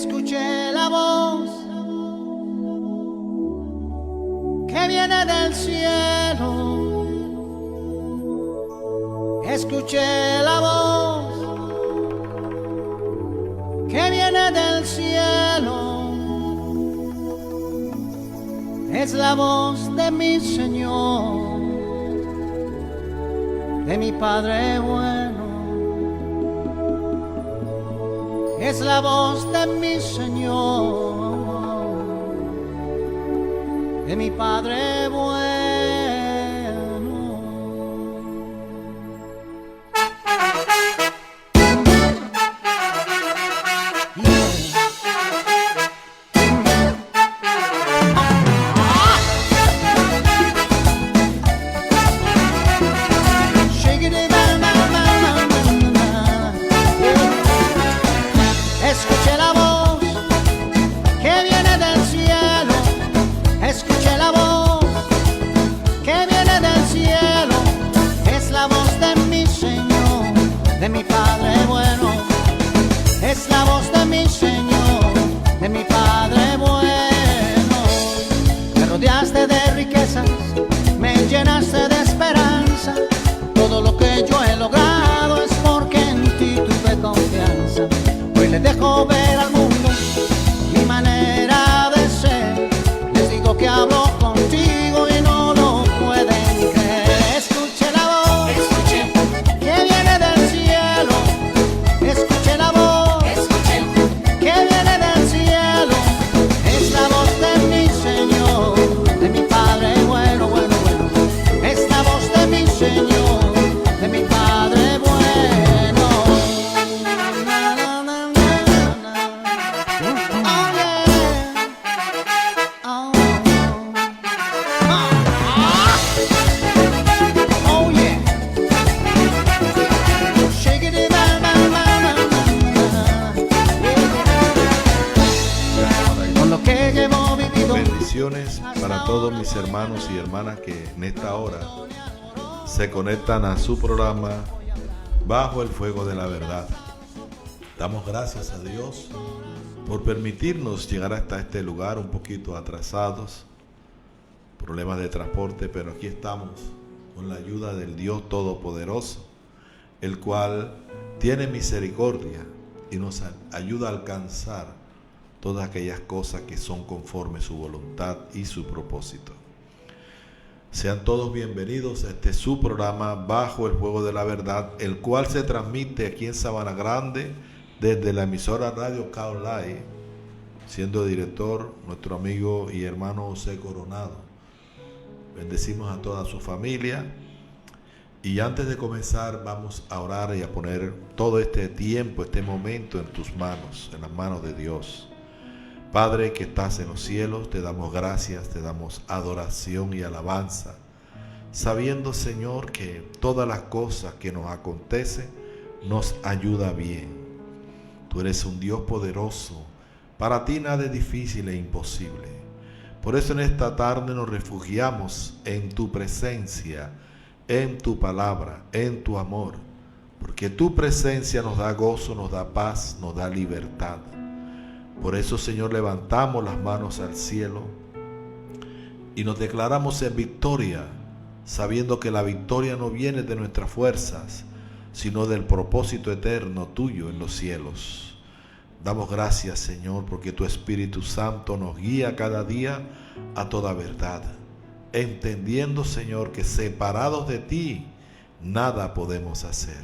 Escuché la voz que viene del cielo. Escuché la voz que viene del cielo. Es la voz de mi Señor, de mi Padre bueno. Es la voz de mi Señor, de mi Padre bueno. Escuché la voz que viene del cielo. Escuché la voz que viene del cielo. Es la voz de mi Señor, de mi Padre bueno. Es la voz de mi Señor, de mi Padre bueno. Me rodeaste de riquezas, me llenaste de esperanza. Todo lo que yo he logrado es porque en ti tuve confianza. Hoy les dejo ver al mundo mi manera de ser. Les digo que hablo contigo y no lo pueden creer. Escuché la voz que viene del cielo. Escuché la voz que viene del cielo. Es la voz de mi Señor, de mi Padre bueno, bueno, bueno. Es la voz de mi Señor, de mi Padre bueno. Bendiciones para todos mis hermanos y hermanas que en esta hora se conectan a su programa Bajo el Fuego de la Verdad. Damos gracias a Dios por permitirnos llegar hasta este lugar un poquito atrasados, problemas de transporte, pero aquí estamos con la ayuda del Dios Todopoderoso, el cual tiene misericordia y nos ayuda a alcanzar todas aquellas cosas que son conforme su voluntad y su propósito. Sean todos bienvenidos a este su programa Bajo el Fuego de la Verdad, el cual se transmite aquí en Sabana Grande desde la emisora Radio Caolay, siendo director nuestro amigo y hermano José Coronado. Bendecimos a toda su familia y antes de comenzar vamos a orar y a poner todo este tiempo, este momento en tus manos, en las manos de Dios. Padre que estás en los cielos, te damos gracias, te damos adoración y alabanza, sabiendo, Señor, que todas las cosas que nos acontecen nos ayuda bien. Tú eres un Dios poderoso, para ti nada es difícil e imposible. Por eso en esta tarde nos refugiamos en tu presencia, en tu palabra, en tu amor, porque tu presencia nos da gozo, nos da paz, nos da libertad. Por eso, Señor, levantamos las manos al cielo y nos declaramos en victoria, sabiendo que la victoria no viene de nuestras fuerzas, sino del propósito eterno tuyo en los cielos. Damos gracias, Señor, porque tu Espíritu Santo nos guía cada día a toda verdad, entendiendo, Señor, que separados de ti nada podemos hacer.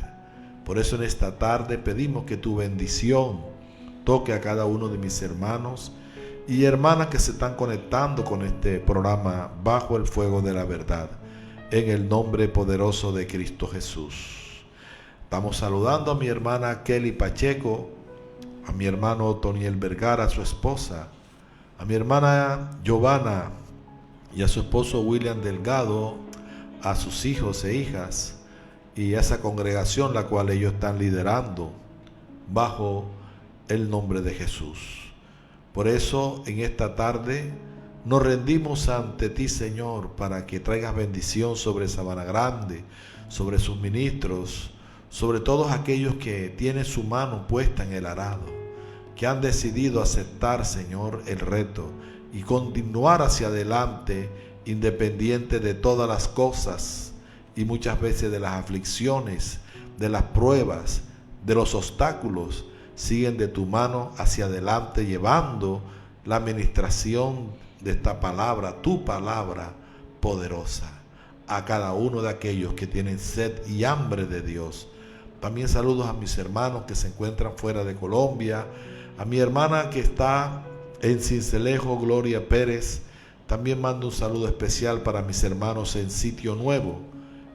Por eso en esta tarde pedimos que tu bendición toque a cada uno de mis hermanos y hermanas que se están conectando con este programa Bajo el Fuego de la Verdad, en el nombre poderoso de Cristo Jesús. Estamos saludando a mi hermana Kelly Pacheco, a mi hermano Toniel Vergara, a su esposa, a mi hermana Giovanna y a su esposo William Delgado, a sus hijos e hijas y a esa congregación la cual ellos están liderando bajo el nombre de Jesús. Por eso en esta tarde nos rendimos ante ti, Señor, para que traigas bendición sobre Sabana Grande, sobre sus ministros, sobre todos aquellos que tienen su mano puesta en el arado. que han decidido aceptar, Señor, el reto y continuar hacia adelante independiente de todas las cosas y muchas veces de las aflicciones, de las pruebas, de los obstáculos. Siguen de tu mano hacia adelante llevando la administración de esta palabra, tu palabra poderosa, a cada uno de aquellos que tienen sed y hambre de Dios. También saludos a mis hermanos que se encuentran fuera de Colombia, a mi hermana que está en Cincelejo, Gloria Pérez. También mando un saludo especial para mis hermanos en Sitio Nuevo,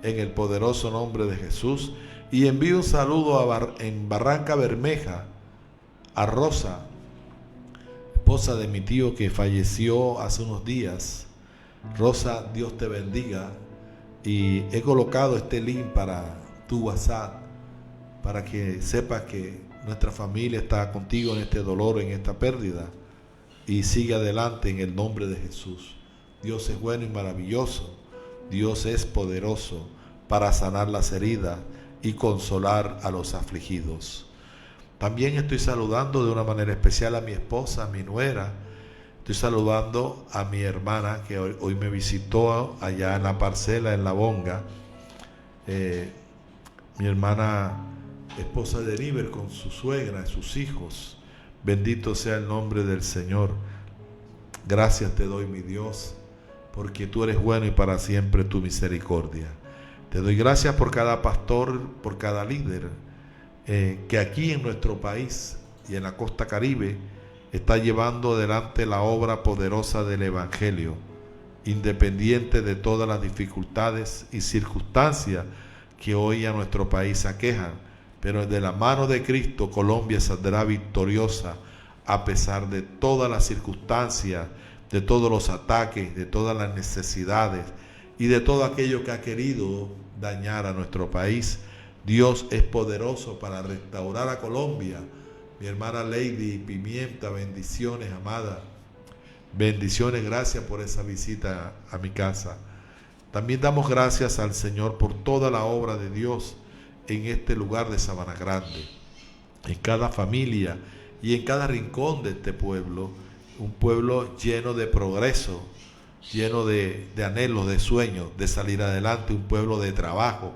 en el poderoso nombre de Jesús. Y envío un saludo en Barranca Bermeja a Rosa, esposa de mi tío que falleció hace unos días. Rosa, Dios te bendiga. Y he colocado este link para tu WhatsApp para que sepas que nuestra familia está contigo en este dolor, en esta pérdida, y sigue adelante en el nombre de Jesús. Dios es bueno y maravilloso. Dios es poderoso para sanar las heridas y consolar a los afligidos. También estoy saludando de una manera especial a mi esposa, a mi nuera. Estoy saludando a mi hermana que hoy me visitó allá en la parcela, en La Bonga. Mi hermana, esposa de River, con su suegra y sus hijos. Bendito sea el nombre del Señor. Gracias te doy, mi Dios, porque tú eres bueno y para siempre tu misericordia. Te doy gracias por cada pastor, por cada líder que aquí en nuestro país y en la costa caribe está llevando adelante la obra poderosa del Evangelio, independiente de todas las dificultades y circunstancias que hoy a nuestro país aquejan. Pero de la mano de Cristo Colombia saldrá victoriosa a pesar de todas las circunstancias, de todos los ataques, de todas las necesidades y de todo aquello que ha querido dañar a nuestro país. Dios es poderoso para restaurar a Colombia. Mi hermana Lady Pimienta, bendiciones, amada. Bendiciones, gracias por esa visita a mi casa. También damos gracias al Señor por toda la obra de Dios en este lugar de Sabana Grande, en cada familia y en cada rincón de este pueblo, un pueblo lleno de progreso, lleno de anhelos, de sueños, de salir adelante, un pueblo de trabajo,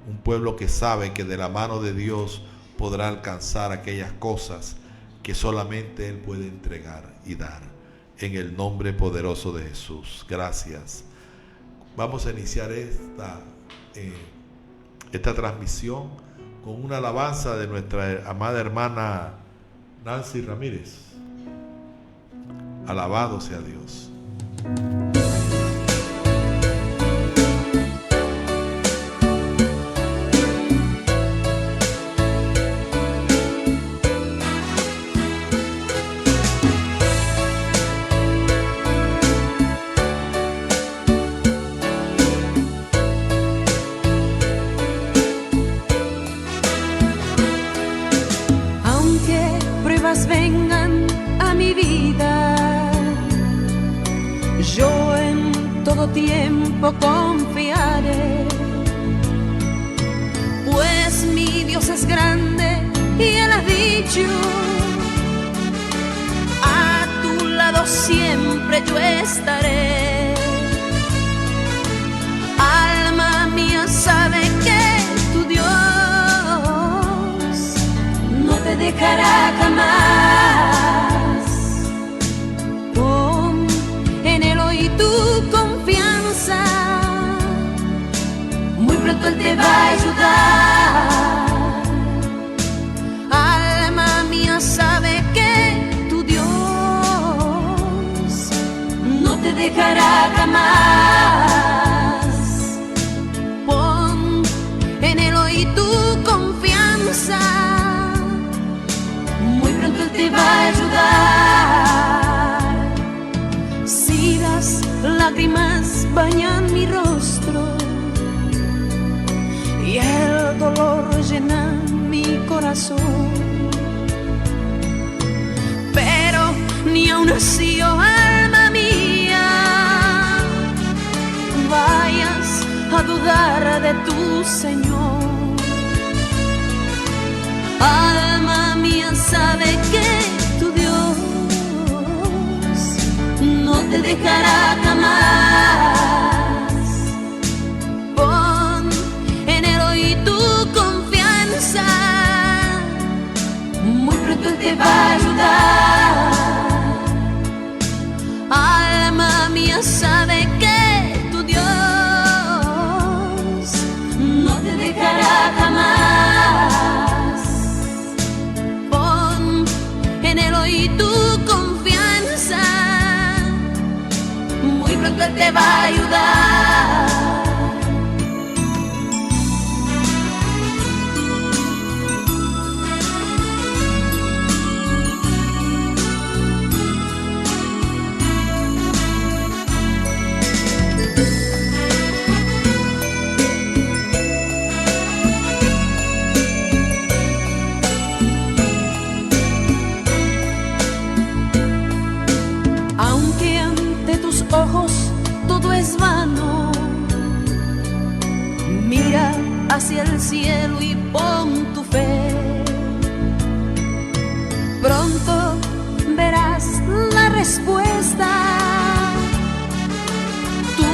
un pueblo que sabe que de la mano de Dios podrá alcanzar aquellas cosas que solamente Él puede entregar y dar. En el nombre poderoso de Jesús. Gracias. Vamos a iniciar esta transmisión con una alabanza de nuestra amada hermana Nancy Ramírez. Alabado sea Dios. Vengan a mi vida, yo en todo tiempo confiaré, pues mi Dios es grande y Él ha dicho, a tu lado siempre yo estaré. Alma mía sabe que tu Dios no te dejará jamás. Pon en Él hoy tu confianza, muy pronto Él te va a ayudar. Alma mía sabe que tu Dios no te dejará jamás. Pon en Él hoy tu confianza, Él te va a ayudar. Si las lágrimas bañan mi rostro y el dolor llena mi corazón, pero ni aun así, oh alma mía, vayas a dudar de tu Señor. Alma mía sabe que pronto Él te va a ayudar. Aunque ante tus ojos todo es vano, mira hacia el cielo y pon tu fe. Pronto verás la respuesta. Tú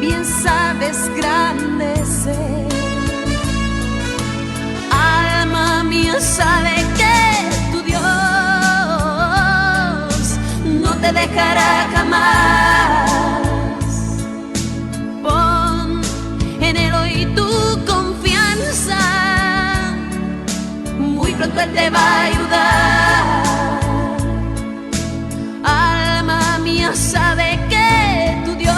bien sabes grande ser. Alma mía, sabe que tu Dios no te dejará jamás. Pon en Él hoy tu confianza, muy pronto Él te va a ayudar. Alma mía, sabe que tu Dios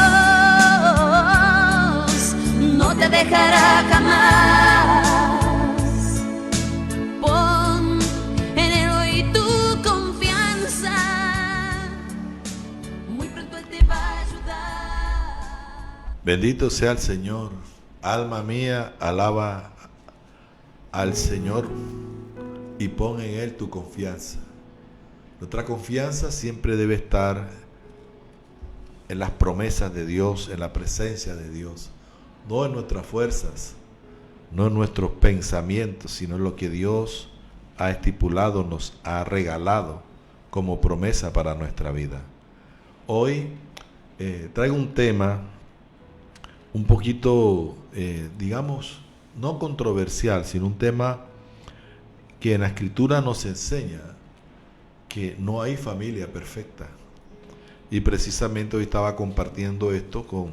no te dejará jamás. Pon en Él hoy tu confianza, muy pronto Él te va a ayudar. Bendito sea el Señor. Alma mía, alaba al Señor y pon en Él tu confianza. Nuestra confianza siempre debe estar en las promesas de Dios, en la presencia de Dios, no en nuestras fuerzas, no en nuestros pensamientos, sino en lo que Dios ha estipulado, nos ha regalado como promesa para nuestra vida. Hoy traigo un tema un poquito, digamos, no controversial, sino un tema que en la Escritura nos enseña que no hay familia perfecta. Y precisamente hoy estaba compartiendo esto con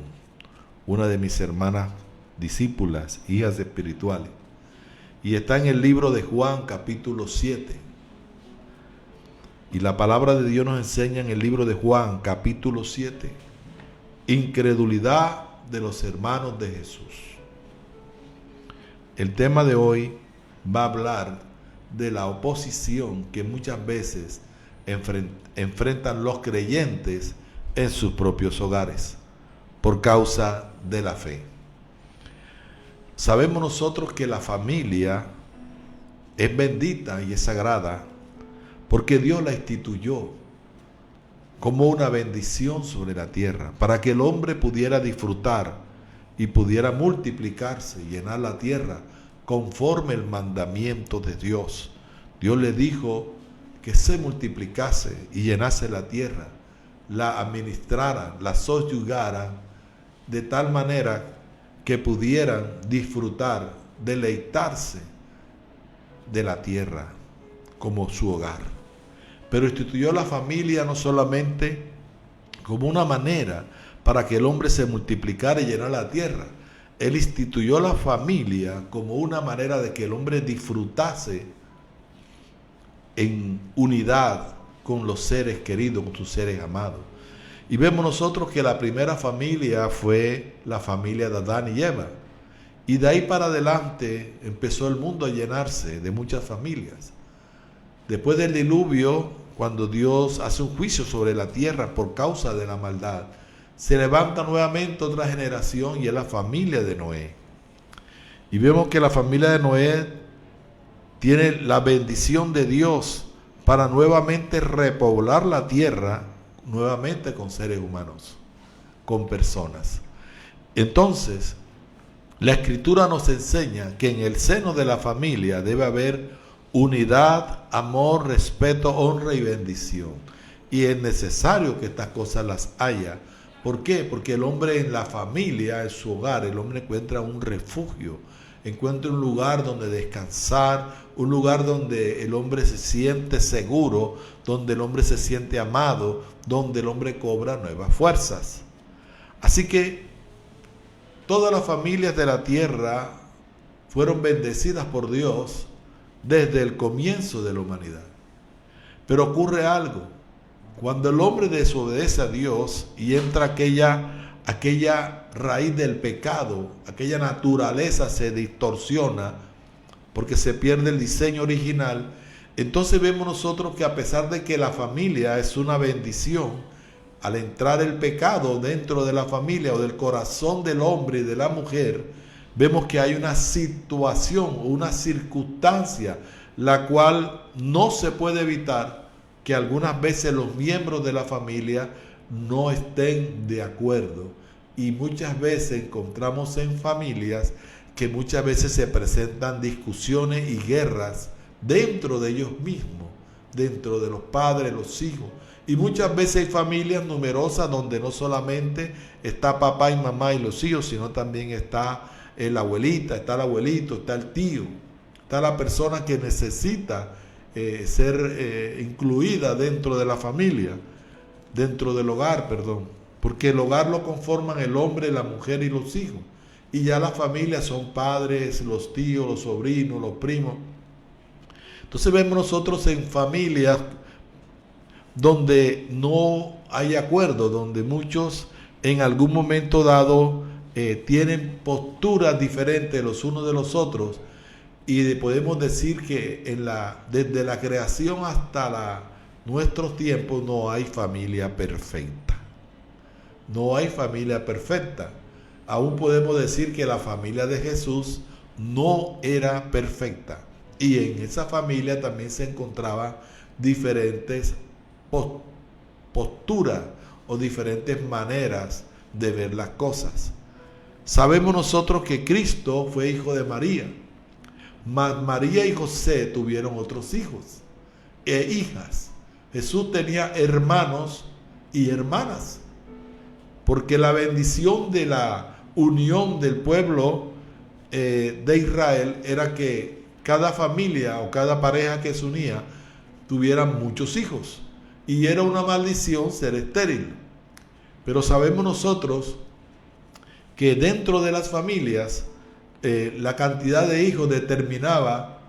una de mis hermanas discípulas, hijas espirituales. Y está en el libro de Juan, capítulo 7. Y la palabra de Dios nos enseña en el libro de Juan, capítulo 7, incredulidad de los hermanos de Jesús. El tema de hoy va a hablar de la oposición que muchas veces enfrentan los creyentes en sus propios hogares por causa de la fe. Sabemos nosotros que la familia es bendita y es sagrada porque Dios la instituyó como una bendición sobre la tierra, para que el hombre pudiera disfrutar y pudiera multiplicarse y llenar la tierra conforme el mandamiento de Dios. Dios le dijo que se multiplicase y llenase la tierra, la administrara, la soyugara, de tal manera que pudieran disfrutar, deleitarse de la tierra como su hogar. Pero instituyó la familia no solamente como una manera para que el hombre se multiplicara y llenara la tierra. Él instituyó la familia como una manera de que el hombre disfrutase en unidad con los seres queridos, con sus seres amados. Y vemos nosotros que la primera familia fue la familia de Adán y Eva. Y de ahí para adelante empezó el mundo a llenarse de muchas familias. Después del diluvio, cuando Dios hace un juicio sobre la tierra por causa de la maldad, se levanta nuevamente otra generación y es la familia de Noé. Y vemos que la familia de Noé tiene la bendición de Dios para nuevamente repoblar la tierra, nuevamente con seres humanos, con personas. Entonces, la Escritura nos enseña que en el seno de la familia debe haber unidad, amor, respeto, honra y bendición. Y es necesario que estas cosas las haya. ¿Por qué? Porque el hombre en la familia, en su hogar, el hombre encuentra un refugio, encuentra un lugar donde descansar, un lugar donde el hombre se siente seguro, donde el hombre se siente amado, donde el hombre cobra nuevas fuerzas. Así que todas las familias de la tierra fueron bendecidas por Dios desde el comienzo de la humanidad. Pero ocurre algo, Cuando el hombre desobedece a Dios y entra aquella raíz del pecado, aquella naturaleza se distorsiona porque se pierde el diseño original, entonces vemos nosotros que a pesar de que la familia es una bendición, al entrar el pecado dentro de la familia o del corazón del hombre y de la mujer, vemos que hay una situación, una circunstancia, la cual no se puede evitar que algunas veces los miembros de la familia no estén de acuerdo. Y muchas veces encontramos en familias que muchas veces se presentan discusiones y guerras dentro de ellos mismos, dentro de los padres, los hijos. Y muchas veces hay familias numerosas donde no solamente está papá y mamá y los hijos, sino también está la abuelita, está el abuelito, está el tío, está la persona que necesita ser incluida dentro de la familia, dentro del hogar, porque el hogar lo conforman el hombre, la mujer y los hijos. Y ya las familias son padres, los tíos, los sobrinos, los primos. Entonces vemos nosotros en familias donde no hay acuerdo, donde muchos en algún momento dado tienen posturas diferentes los unos de los otros, y podemos decir que desde la creación hasta nuestros tiempos no hay familia perfecta. No hay familia perfecta. Aún podemos decir que la familia de Jesús no era perfecta. Y en esa familia también se encontraban diferentes posturas o diferentes maneras de ver las cosas. Sabemos nosotros que Cristo fue hijo de María. María y José tuvieron otros hijos e hijas. Jesús tenía hermanos y hermanas, porque la bendición de la unión del pueblo de Israel era que cada familia o cada pareja que se unía tuvieran muchos hijos, y era una maldición ser estéril. Pero sabemos nosotros que dentro de las familias la cantidad de hijos determinaba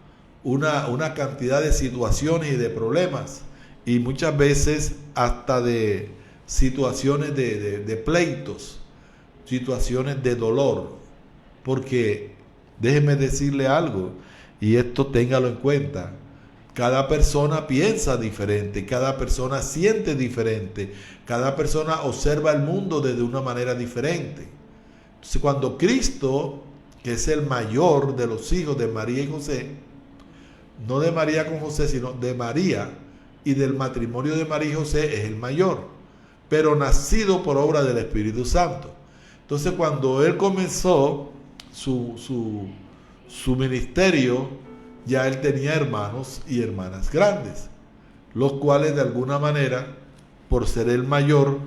una cantidad de situaciones y de problemas, y muchas veces hasta de situaciones de pleitos, situaciones de dolor. Porque déjeme decirle algo, y esto téngalo en cuenta: cada persona piensa diferente, cada persona siente diferente, cada persona observa el mundo desde una manera diferente. Entonces, cuando Cristo, que es el mayor de los hijos de María y José, no de María con José, sino de María y del matrimonio de María y José, es el mayor, pero nacido por obra del Espíritu Santo. Entonces, cuando él comenzó su ministerio, ya él tenía hermanos y hermanas grandes, los cuales de alguna manera, por ser el mayor,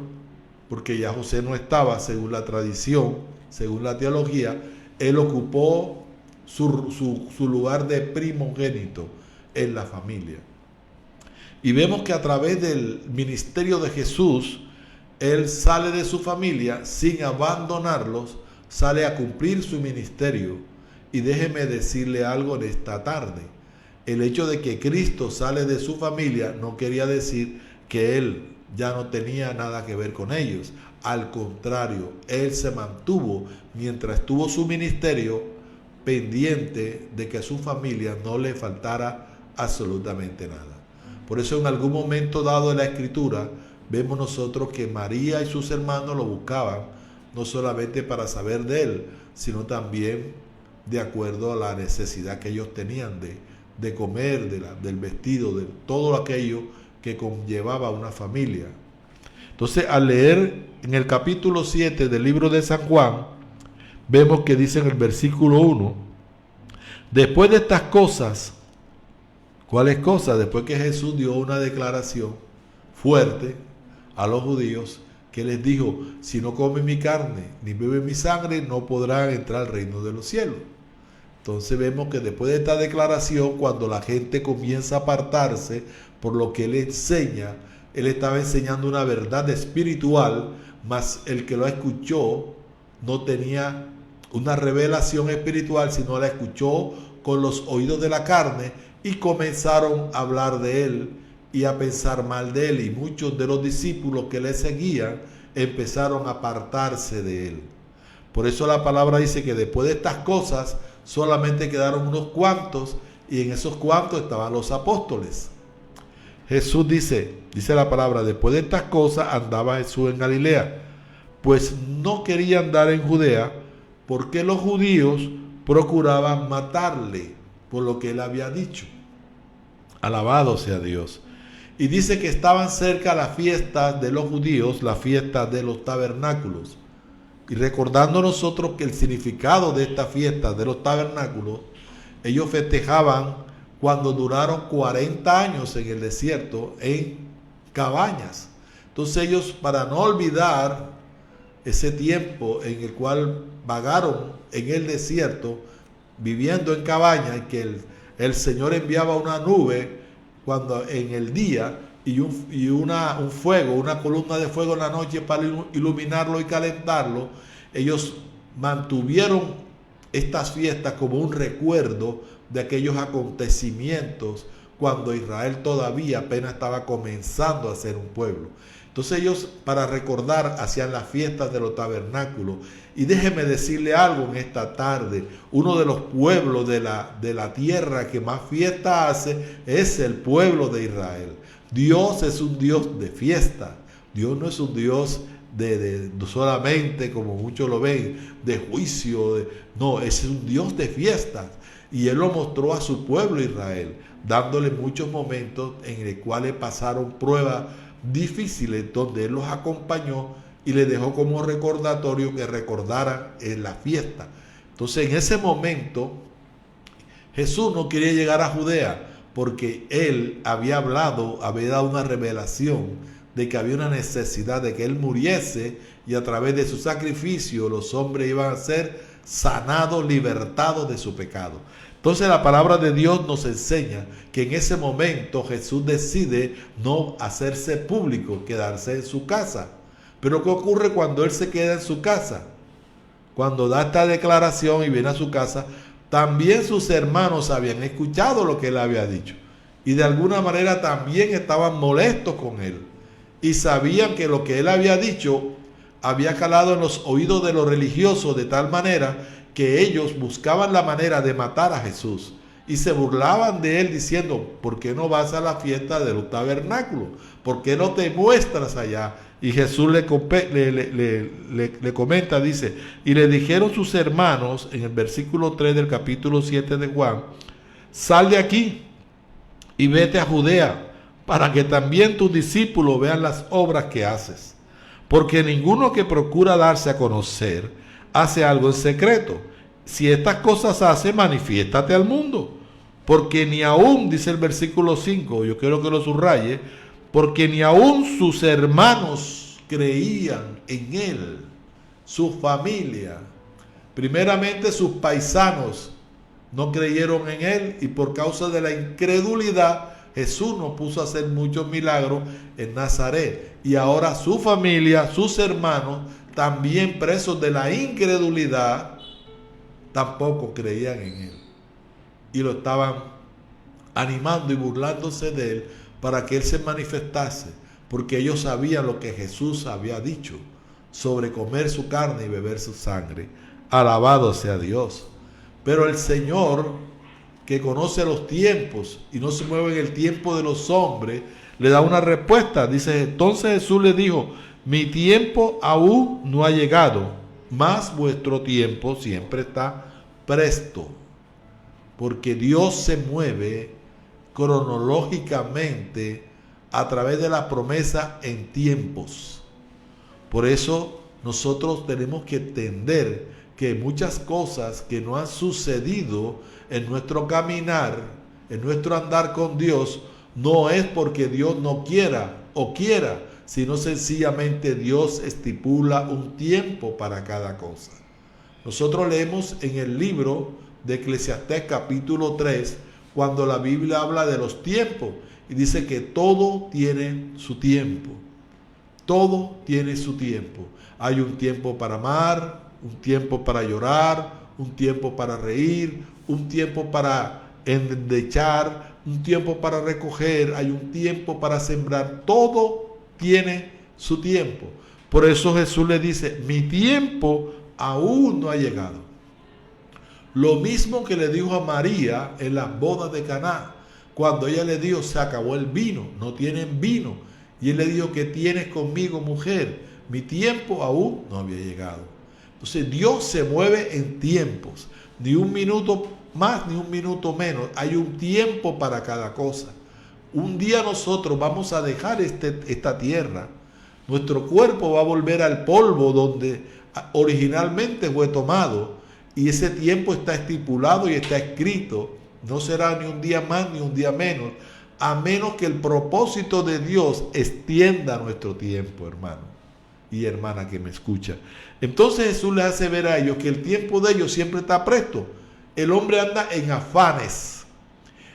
porque ya José no estaba, según la tradición, según la teología, él ocupó su lugar de primogénito en la familia. Y vemos que a través del ministerio de Jesús, él sale de su familia sin abandonarlos, sale a cumplir su ministerio. Y déjeme decirle algo en esta tarde: el hecho de que Cristo sale de su familia no quería decir que él ya no tenía nada que ver con ellos. Al contrario, él se mantuvo mientras tuvo su ministerio pendiente de que a su familia no le faltara absolutamente nada. Por eso en algún momento dado en la Escritura vemos nosotros que María y sus hermanos lo buscaban, no solamente para saber de él, sino también de acuerdo a la necesidad que ellos tenían de comer, del vestido, de todo aquello que conllevaba una familia. Entonces, al leer en el capítulo 7 del libro de San Juan, vemos que dice en el versículo 1: después de estas cosas, ¿cuáles cosas? Después que Jesús dio una declaración fuerte a los judíos, que les dijo: si no comen mi carne ni beben mi sangre, no podrán entrar al reino de los cielos. Entonces vemos que después de esta declaración, cuando la gente comienza a apartarse por lo que él enseña, él estaba enseñando una verdad espiritual, mas el que lo escuchó no tenía una revelación espiritual, sino la escuchó con los oídos de la carne, y comenzaron a hablar de él y a pensar mal de él, y muchos de los discípulos que le seguían empezaron a apartarse de él. Por eso la palabra dice que después de estas cosas solamente quedaron unos cuantos, y en esos cuantos estaban los apóstoles. Jesús dice la palabra, después de estas cosas andaba Jesús en Galilea, pues no quería andar en Judea, porque los judíos procuraban matarle por lo que él había dicho. Alabado sea Dios. Y dice que estaban cerca las fiestas de los judíos, las fiestas de los tabernáculos. Y recordando nosotros que el significado de estas fiestas de los tabernáculos, ellos festejaban cuando duraron 40 años en el desierto, en cabañas. Entonces ellos, para no olvidar ese tiempo en el cual vagaron en el desierto, viviendo en cabañas, y que el Señor enviaba una nube cuando en el día y un fuego, una columna de fuego en la noche para iluminarlo y calentarlo, ellos mantuvieron estas fiestas como un recuerdo de aquellos acontecimientos cuando Israel todavía apenas estaba comenzando a ser un pueblo. Entonces ellos, para recordar, hacían las fiestas de los tabernáculos. Y déjeme decirle algo en esta tarde, uno de los pueblos de la tierra que más fiesta hace es el pueblo de Israel. Dios es un Dios de fiesta. Dios no es un Dios de solamente, como muchos lo ven, de juicio. No, es un Dios de fiestas. Y Él lo mostró a su pueblo Israel, dándole muchos momentos en los cuales pasaron pruebas difíciles, donde Él los acompañó y les dejó como recordatorio que recordaran en la fiesta. Entonces, en ese momento, Jesús no quería llegar a Judea, porque Él había dado una revelación de que había una necesidad de que Él muriese, y a través de su sacrificio los hombres iban a ser sanados, libertados de su pecado. Entonces la palabra de Dios nos enseña que en ese momento Jesús decide no hacerse público, quedarse en su casa. Pero ¿qué ocurre cuando Él se queda en su casa? Cuando da esta declaración y viene a su casa, también sus hermanos habían escuchado lo que Él había dicho, y de alguna manera también estaban molestos con Él, y sabían que lo que Él había dicho había calado en los oídos de los religiosos de tal manera que ellos buscaban la manera de matar a Jesús y se burlaban de Él diciendo: ¿por qué no vas a la fiesta de los tabernáculos? ¿Por qué no te muestras allá? Y Jesús le comenta, dice: y le dijeron sus hermanos, en el versículo 3 del capítulo 7 de Juan: sal de aquí y vete a Judea, para que también tus discípulos vean las obras que haces. Porque ninguno que procura darse a conocer hace algo en secreto. Si estas cosas hace, manifiéstate al mundo. Porque ni aún, dice el versículo 5, yo quiero que lo subraye, porque ni aún sus hermanos creían en Él, su familia. Primeramente sus paisanos no creyeron en Él, y por causa de la incredulidad Jesús no puso a hacer muchos milagros en Nazaret. Y ahora su familia, sus hermanos, también presos de la incredulidad, tampoco creían en Él. Y lo estaban animando y burlándose de Él para que Él se manifestase, porque ellos sabían lo que Jesús había dicho sobre comer su carne y beber su sangre. Alabado sea Dios. Pero el Señor, que conoce los tiempos y no se mueve en el tiempo de los hombres, le da una respuesta. Dice: entonces Jesús le dijo: mi tiempo aún no ha llegado, mas vuestro tiempo siempre está presto. Porque Dios se mueve cronológicamente a través de la promesa en tiempos. Por eso nosotros tenemos que entender que muchas cosas que no han sucedido en nuestro caminar, en nuestro andar con Dios, no es porque Dios no quiera o quiera, sino sencillamente Dios estipula un tiempo para cada cosa. Nosotros leemos en el libro de Eclesiastés capítulo 3, cuando la Biblia habla de los tiempos, y dice que todo tiene su tiempo. Todo tiene su tiempo. Hay un tiempo para amar, un tiempo para llorar, un tiempo para reír, un tiempo para endechar, un tiempo para recoger, hay un tiempo para sembrar. Todo tiene su tiempo. Por eso Jesús le dice, mi tiempo aún no ha llegado. Lo mismo que le dijo a María en las bodas de Caná, cuando ella le dijo, se acabó el vino, no tienen vino. Y él le dijo, ¿qué tienes conmigo, mujer? Mi tiempo aún no había llegado. Entonces Dios se mueve en tiempos, ni un minuto más ni un minuto menos. Hay un tiempo para cada cosa. Un día nosotros vamos a dejar esta tierra. Nuestro cuerpo va a volver al polvo donde originalmente fue tomado. Y ese tiempo está estipulado y está escrito. No será ni un día más ni un día menos, a menos que el propósito de Dios extienda nuestro tiempo, hermano y hermana que me escucha. Entonces Jesús le hace ver a ellos que el tiempo de ellos siempre está presto. El hombre anda en afanes.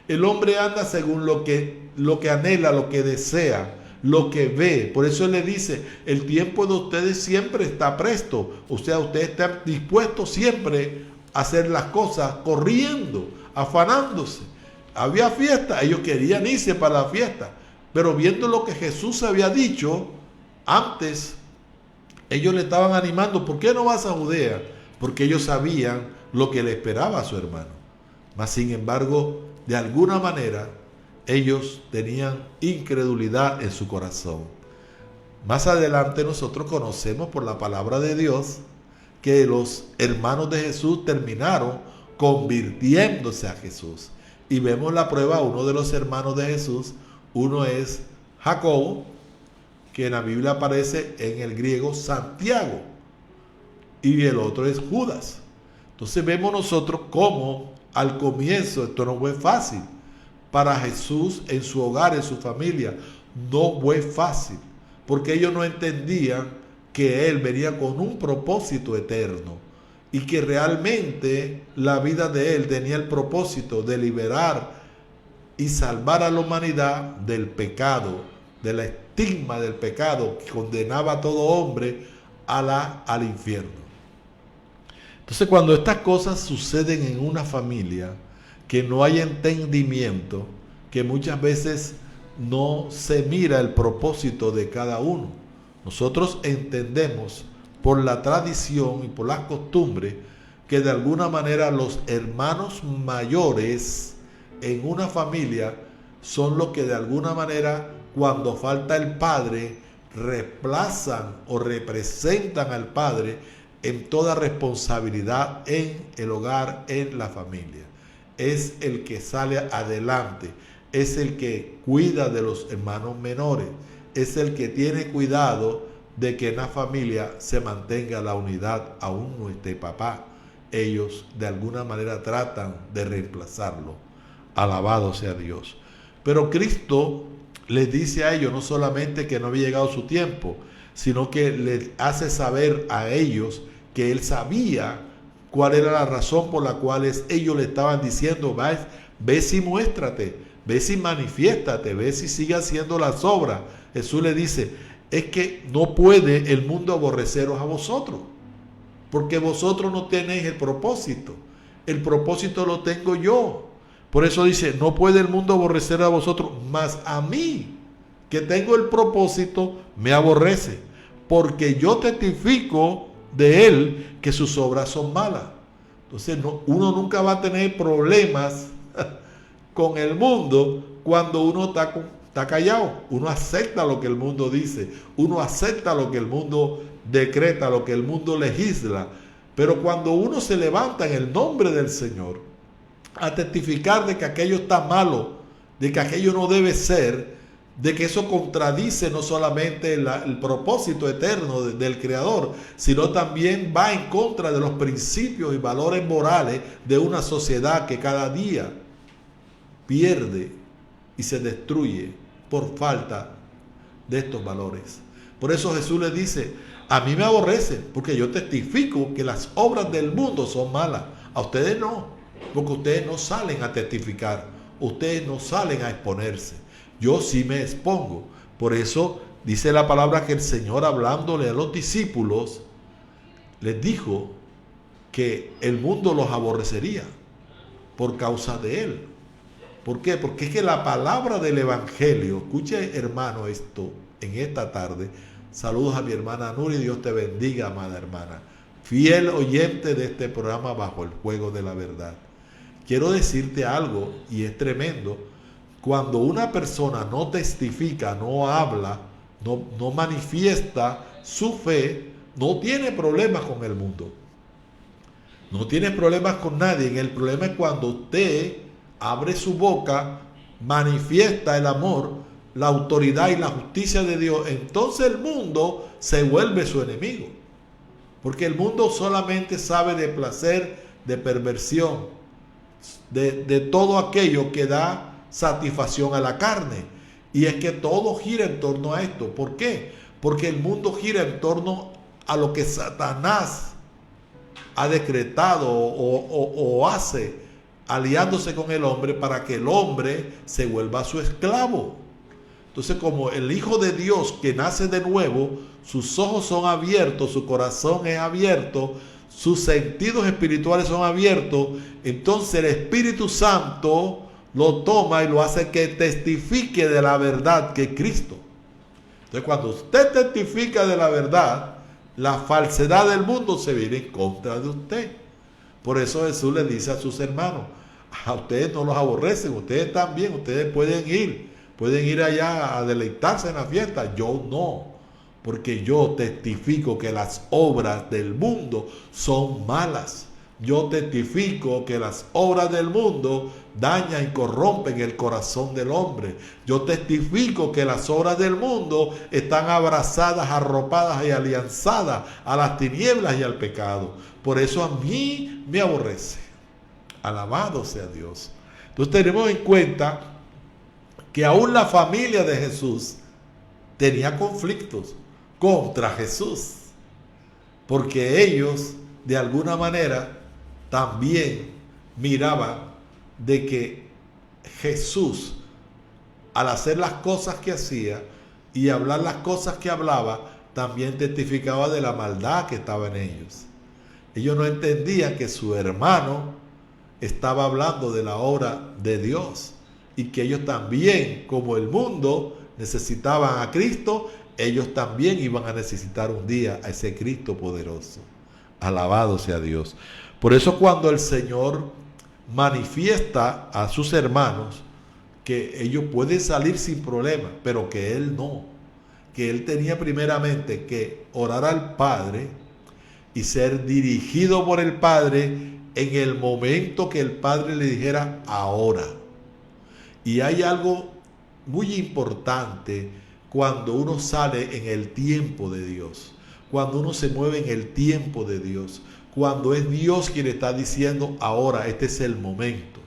El hombre anda según lo que anhela, lo que desea, lo que ve. Por eso él le dice, el tiempo de ustedes siempre está presto. O sea, ustedes están dispuestos siempre a hacer las cosas corriendo, afanándose. Había fiesta, ellos querían irse para la fiesta, pero viendo lo que Jesús había dicho antes, ellos le estaban animando, ¿por qué no vas a Judea? Porque ellos sabían lo que le esperaba a su hermano. Mas sin embargo, de alguna manera, ellos tenían incredulidad en su corazón. Más adelante nosotros conocemos por la palabra de Dios que los hermanos de Jesús terminaron convirtiéndose a Jesús. Y vemos la prueba, uno de los hermanos de Jesús, uno es Jacobo, que en la Biblia aparece en el griego Santiago, y el otro es Judas. Entonces vemos nosotros cómo al comienzo esto no fue fácil. Para Jesús en su hogar, en su familia, no fue fácil, porque ellos no entendían que Él venía con un propósito eterno y que realmente la vida de Él tenía el propósito de liberar y salvar a la humanidad del pecado, de la estigma del pecado que condenaba a todo hombre al infierno. Entonces, cuando estas cosas suceden en una familia, que no hay entendimiento, que muchas veces no se mira el propósito de cada uno. Nosotros entendemos por la tradición y por las costumbres que de alguna manera los hermanos mayores en una familia son los que de alguna manera, cuando falta el padre, reemplazan o representan al padre en toda responsabilidad en el hogar, en la familia. Es el que sale adelante, es el que cuida de los hermanos menores, es el que tiene cuidado de que en la familia se mantenga la unidad, aún no esté papá. Ellos de alguna manera tratan de reemplazarlo. Alabado sea Dios. Pero Cristo les dice a ellos no solamente que no había llegado su tiempo, sino que les hace saber a ellos que Él sabía cuál era la razón por la cual ellos le estaban diciendo, ve si muéstrate, ve si manifiéstate, ve si sigue haciendo las obras. Jesús le dice, es que no puede el mundo aborreceros a vosotros, porque vosotros no tenéis el propósito lo tengo yo. Por eso dice, no puede el mundo aborrecer a vosotros, mas a mí, que tengo el propósito, me aborrece, porque yo testifico de él que sus obras son malas. Entonces uno nunca va a tener problemas con el mundo cuando uno está callado. Uno acepta lo que el mundo dice, uno acepta lo que el mundo decreta, lo que el mundo legisla. Pero cuando uno se levanta en el nombre del Señor a testificar de que aquello está malo, de que aquello no debe ser, de que eso contradice no solamente el propósito eterno del Creador, sino también va en contra de los principios y valores morales de una sociedad que cada día pierde y se destruye por falta de estos valores. Por eso Jesús le dice, a mí me aborrece, porque yo testifico que las obras del mundo son malas. A ustedes no, porque ustedes no salen a testificar, ustedes no salen a exponerse. Yo sí me expongo. Por eso dice la palabra que el Señor, hablándole a los discípulos, les dijo que el mundo los aborrecería por causa de Él. ¿Por qué? Porque es que la palabra del Evangelio, escuche hermano esto en esta tarde. Saludos a mi hermana Nuri, Dios te bendiga, amada hermana. Fiel oyente de este programa Bajo el Fuego de la Verdad. Quiero decirte algo, y es tremendo. Cuando una persona no testifica, no habla, no manifiesta su fe, no tiene problemas con el mundo. No tiene problemas con nadie. El problema es cuando usted abre su boca, manifiesta el amor, la autoridad y la justicia de Dios. Entonces el mundo se vuelve su enemigo. Porque el mundo solamente sabe de placer, de perversión, de todo aquello que da satisfacción a la carne. Y es que todo gira en torno a esto. ¿Por qué? Porque el mundo gira en torno a lo que Satanás ha decretado o hace, aliándose con el hombre para que el hombre se vuelva su esclavo. Entonces, como el Hijo de Dios que nace de nuevo, sus ojos son abiertos, su corazón es abierto, sus sentidos espirituales son abiertos, entonces el Espíritu Santo lo toma y lo hace que testifique de la verdad que es Cristo. Entonces, cuando usted testifica de la verdad, la falsedad del mundo se viene en contra de usted. Por eso Jesús le dice a sus hermanos, a ustedes no los aborrecen, ustedes también, ustedes pueden ir allá a deleitarse en la fiesta. Yo no, porque yo testifico que las obras del mundo son malas. Yo testifico que las obras del mundo dañan y corrompen el corazón del hombre. Yo testifico que las obras del mundo están abrazadas, arropadas y alianzadas a las tinieblas y al pecado. Por eso a mí me aborrece. Alabado sea Dios. Entonces tenemos en cuenta que aún la familia de Jesús tenía conflictos contra Jesús, porque ellos de alguna manera también miraban de que Jesús, al hacer las cosas que hacía y hablar las cosas que hablaba, también testificaba de la maldad que estaba en ellos. Ellos no entendían que su hermano estaba hablando de la obra de Dios y que ellos también, como el mundo, necesitaban a Cristo. Ellos también iban a necesitar un día a ese Cristo poderoso. Alabado sea Dios. Por eso cuando el Señor manifiesta a sus hermanos que ellos pueden salir sin problema, pero que Él no, que Él tenía primeramente que orar al Padre y ser dirigido por el Padre en el momento que el Padre le dijera ahora. Y hay algo muy importante cuando uno sale en el tiempo de Dios, cuando uno se mueve en el tiempo de Dios, cuando es Dios quien está diciendo ahora, este es el momento.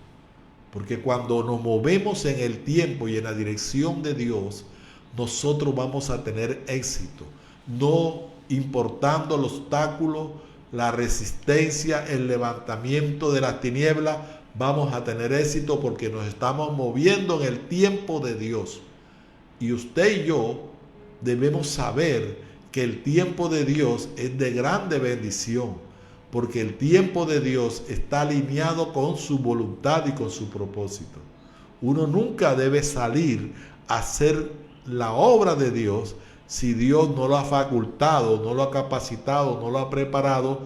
Porque cuando nos movemos en el tiempo y en la dirección de Dios, nosotros vamos a tener éxito, no importando el obstáculo, la resistencia, el levantamiento de las tinieblas, vamos a tener éxito porque nos estamos moviendo en el tiempo de Dios. Y usted y yo debemos saber que el tiempo de Dios es de grande bendición, porque el tiempo de Dios está alineado con su voluntad y con su propósito. Uno nunca debe salir a hacer la obra de Dios si Dios no lo ha facultado, no lo ha capacitado, no lo ha preparado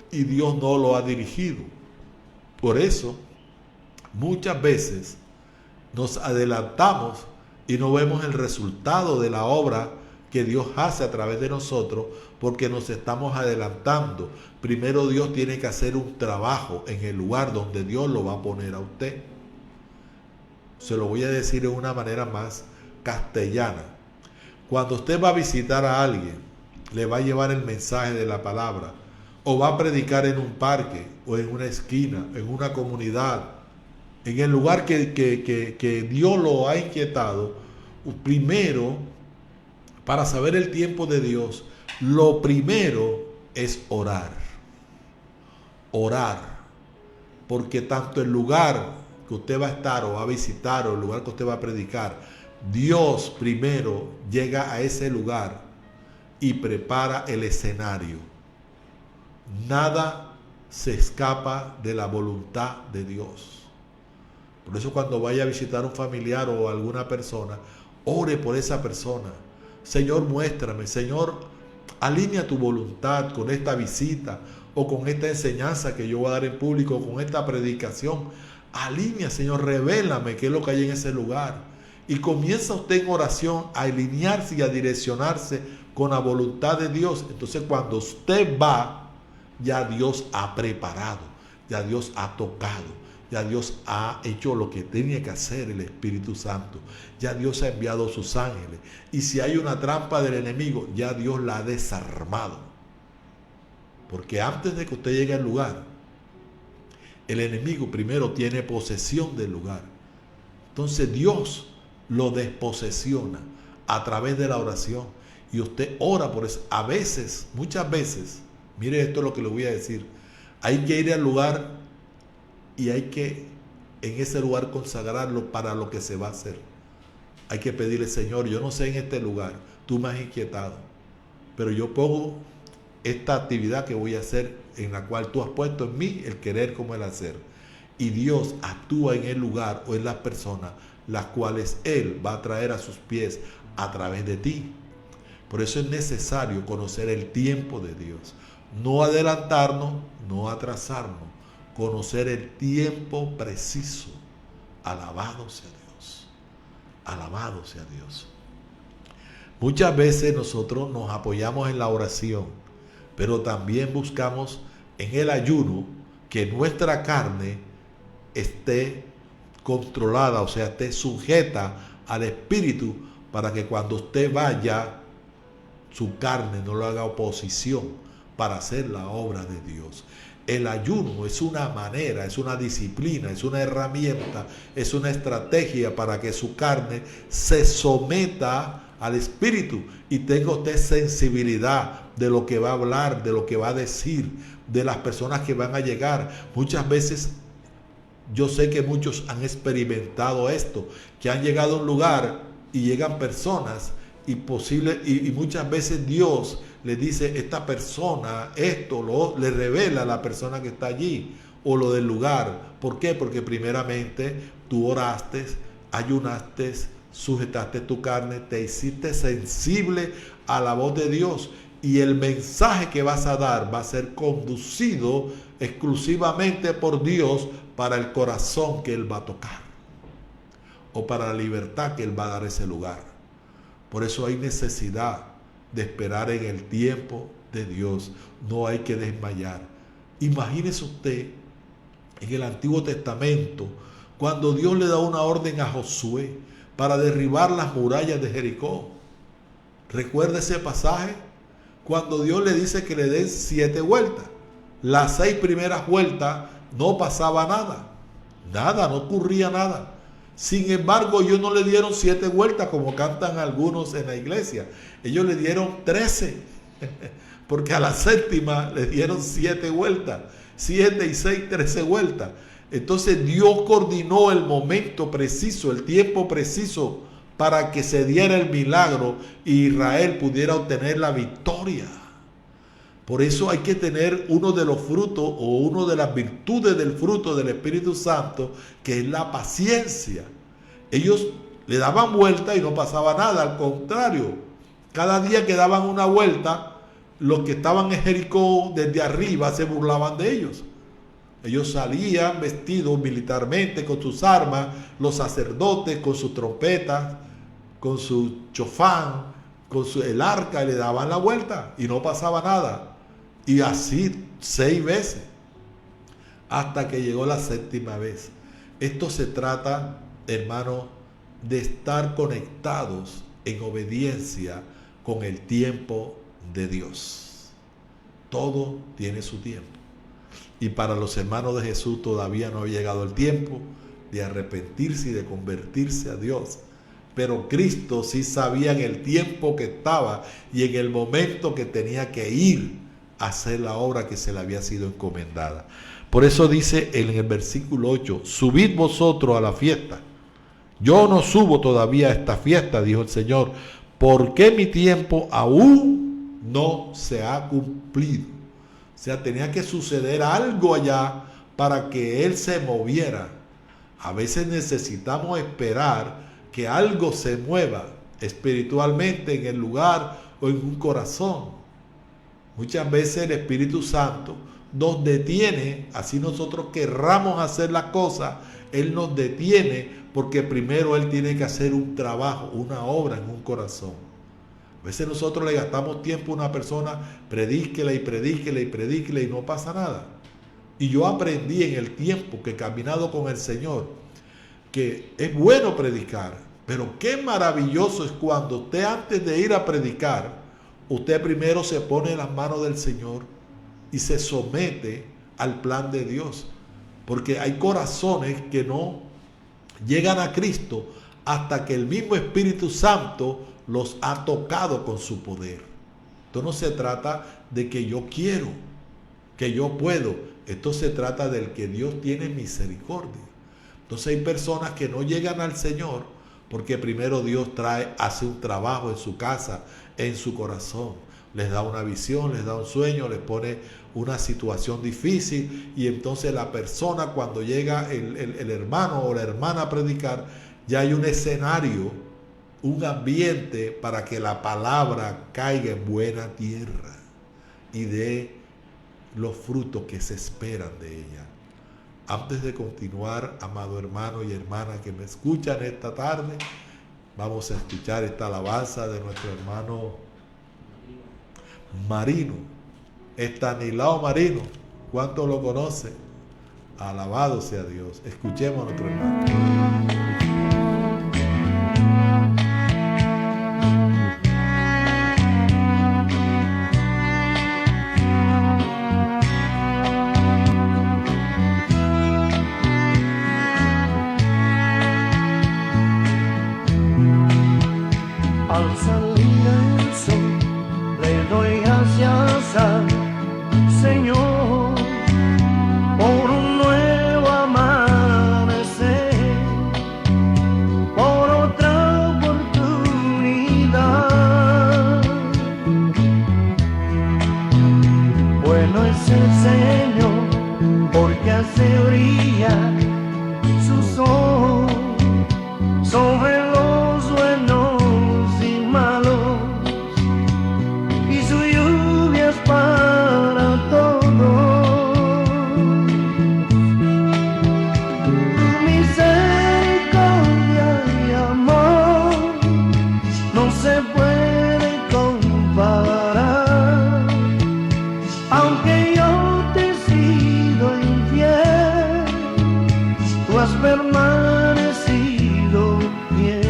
y Dios no lo ha dirigido. Por eso, muchas veces nos adelantamos y no vemos el resultado de la obra que Dios hace a través de nosotros porque nos estamos adelantando. Primero Dios tiene que hacer un trabajo en el lugar donde Dios lo va a poner a usted. Se lo voy a decir de una manera más castellana. Cuando usted va a visitar a alguien, le va a llevar el mensaje de la palabra, o va a predicar en un parque, o en una esquina, en una comunidad, en el lugar que Dios lo ha inquietado, primero, para saber el tiempo de Dios, lo primero es orar. Orar. Porque tanto el lugar que usted va a estar o va a visitar o el lugar que usted va a predicar, Dios primero llega a ese lugar y prepara el escenario. Nada se escapa de la voluntad de Dios. Por eso cuando vaya a visitar a un familiar o a alguna persona, ore por esa persona. Señor, muéstrame. Señor, alinea tu voluntad con esta visita o con esta enseñanza que yo voy a dar en público, con esta predicación. Alinea, Señor, revélame qué es lo que hay en ese lugar. Y comienza usted en oración a alinearse y a direccionarse con la voluntad de Dios. Entonces cuando usted va, ya Dios ha preparado, ya Dios ha tocado, ya Dios ha hecho lo que tenía que hacer el Espíritu Santo. Ya Dios ha enviado sus ángeles. Y si hay una trampa del enemigo, ya Dios la ha desarmado. Porque antes de que usted llegue al lugar, el enemigo primero tiene posesión del lugar. Entonces Dios lo desposesiona a través de la oración. Y usted ora por eso. A veces, muchas veces, mire esto es lo que le voy a decir. Hay que ir al lugar y hay que en ese lugar consagrarlo para lo que se va a hacer. Hay que pedirle, Señor, yo no sé en este lugar, tú me has inquietado, pero yo pongo esta actividad que voy a hacer en la cual tú has puesto en mí el querer como el hacer. Y Dios actúa en el lugar o en las personas, las cuales Él va a traer a sus pies a través de ti. Por eso es necesario conocer el tiempo de Dios. No adelantarnos, no atrasarnos. Conocer el tiempo preciso. Alabado sea Dios. Alabado sea Dios. Muchas veces nosotros nos apoyamos en la oración, pero también buscamos en el ayuno que nuestra carne esté controlada, o sea, esté sujeta al Espíritu, para que cuando usted vaya, su carne no le haga oposición para hacer la obra de Dios. El ayuno es una manera, es una disciplina, es una herramienta, es una estrategia para que su carne se someta al Espíritu y tenga usted sensibilidad de lo que va a hablar, de lo que va a decir, de las personas que van a llegar. Muchas veces, yo sé que muchos han experimentado esto, que han llegado a un lugar y llegan personas y muchas veces Dios le dice, esta persona, le revela a la persona que está allí o lo del lugar. ¿Por qué? Porque primeramente tú oraste, ayunaste, sujetaste tu carne, te hiciste sensible a la voz de Dios y el mensaje que vas a dar va a ser conducido exclusivamente por Dios para el corazón que Él va a tocar o para la libertad que Él va a dar a ese lugar. Por eso hay necesidad de esperar en el tiempo de Dios. No hay que desmayar. Imagínese usted en el Antiguo Testamento cuando Dios le da una orden a Josué para derribar las murallas de Jericó. ¿Recuerda ese pasaje? Cuando Dios le dice que le den 7 vueltas. Las 6 primeras vueltas no pasaba nada. Nada, no ocurría nada. Sin embargo, ellos no le dieron 7 vueltas como cantan algunos en la iglesia. Ellos le dieron 13. Porque a la 7ª le dieron 7 vueltas. 7 y 6, 13 vueltas. Entonces Dios coordinó el momento preciso, el tiempo preciso para que se diera el milagro y Israel pudiera obtener la victoria. Por eso hay que tener uno de los frutos o una de las virtudes del fruto del Espíritu Santo, que es la paciencia. Ellos le daban vuelta y no pasaba nada, al contrario. Cada día que daban una vuelta, los que estaban en Jericó desde arriba se burlaban de ellos. Ellos salían vestidos militarmente con sus armas, los sacerdotes con sus trompetas, con su chofán, con el arca, y le daban la vuelta y no pasaba nada. Y así 6 veces, hasta que llegó la 7ª vez. Esto se trata, hermano, de estar conectados en obediencia con el tiempo de Dios. Todo tiene su tiempo. Y para los hermanos de Jesús todavía no había llegado el tiempo de arrepentirse y de convertirse a Dios. Pero Cristo sí sabía en el tiempo que estaba y en el momento que tenía que ir a hacer la obra que se le había sido encomendada. Por eso dice en el versículo 8, subid vosotros a la fiesta. Yo no subo todavía a esta fiesta, dijo el Señor, porque mi tiempo aún no se ha cumplido. O sea, tenía que suceder algo allá para que Él se moviera. A veces necesitamos esperar que algo se mueva espiritualmente en el lugar o en un corazón. Muchas veces el Espíritu Santo nos detiene, así nosotros querramos hacer las cosas, Él nos detiene porque primero Él tiene que hacer un trabajo, una obra en un corazón. A veces nosotros le gastamos tiempo a una persona, predíquela y predíquela y predíquela y no pasa nada. Y yo aprendí en el tiempo que he caminado con el Señor que es bueno predicar, pero qué maravilloso es cuando usted, antes de ir a predicar, usted primero se pone en las manos del Señor y se somete al plan de Dios. Porque hay corazones que no llegan a Cristo hasta que el mismo Espíritu Santo los ha tocado con su poder. Esto no se trata de que yo quiero, que yo puedo. Esto se trata del que Dios tiene misericordia. Entonces hay personas que no llegan al Señor porque primero Dios hace un trabajo en su casa, en su corazón. Les da una visión, les da un sueño, les pone una situación difícil y entonces la persona, cuando llega el hermano o la hermana a predicar, ya hay un escenario, un ambiente para que la palabra caiga en buena tierra y dé los frutos que se esperan de ella. Antes de continuar, amado hermano y hermana que me escuchan esta tarde, vamos a escuchar esta alabanza de nuestro hermano Marino, Estanislao Marino. ¿Cuántos lo conocen? Alabado sea Dios. Escuchemos a nuestro hermano. Al salir el sol, le doy gracias al Señor por un nuevo amanecer, por otra oportunidad. Bueno es el Señor, porque hace brillar su sol sobre los buenos y malos, y su lluvia es para todos. Tu misericordia y amor no se puede comparar. Aunque yo te he sido infiel, tú has permanecido fiel.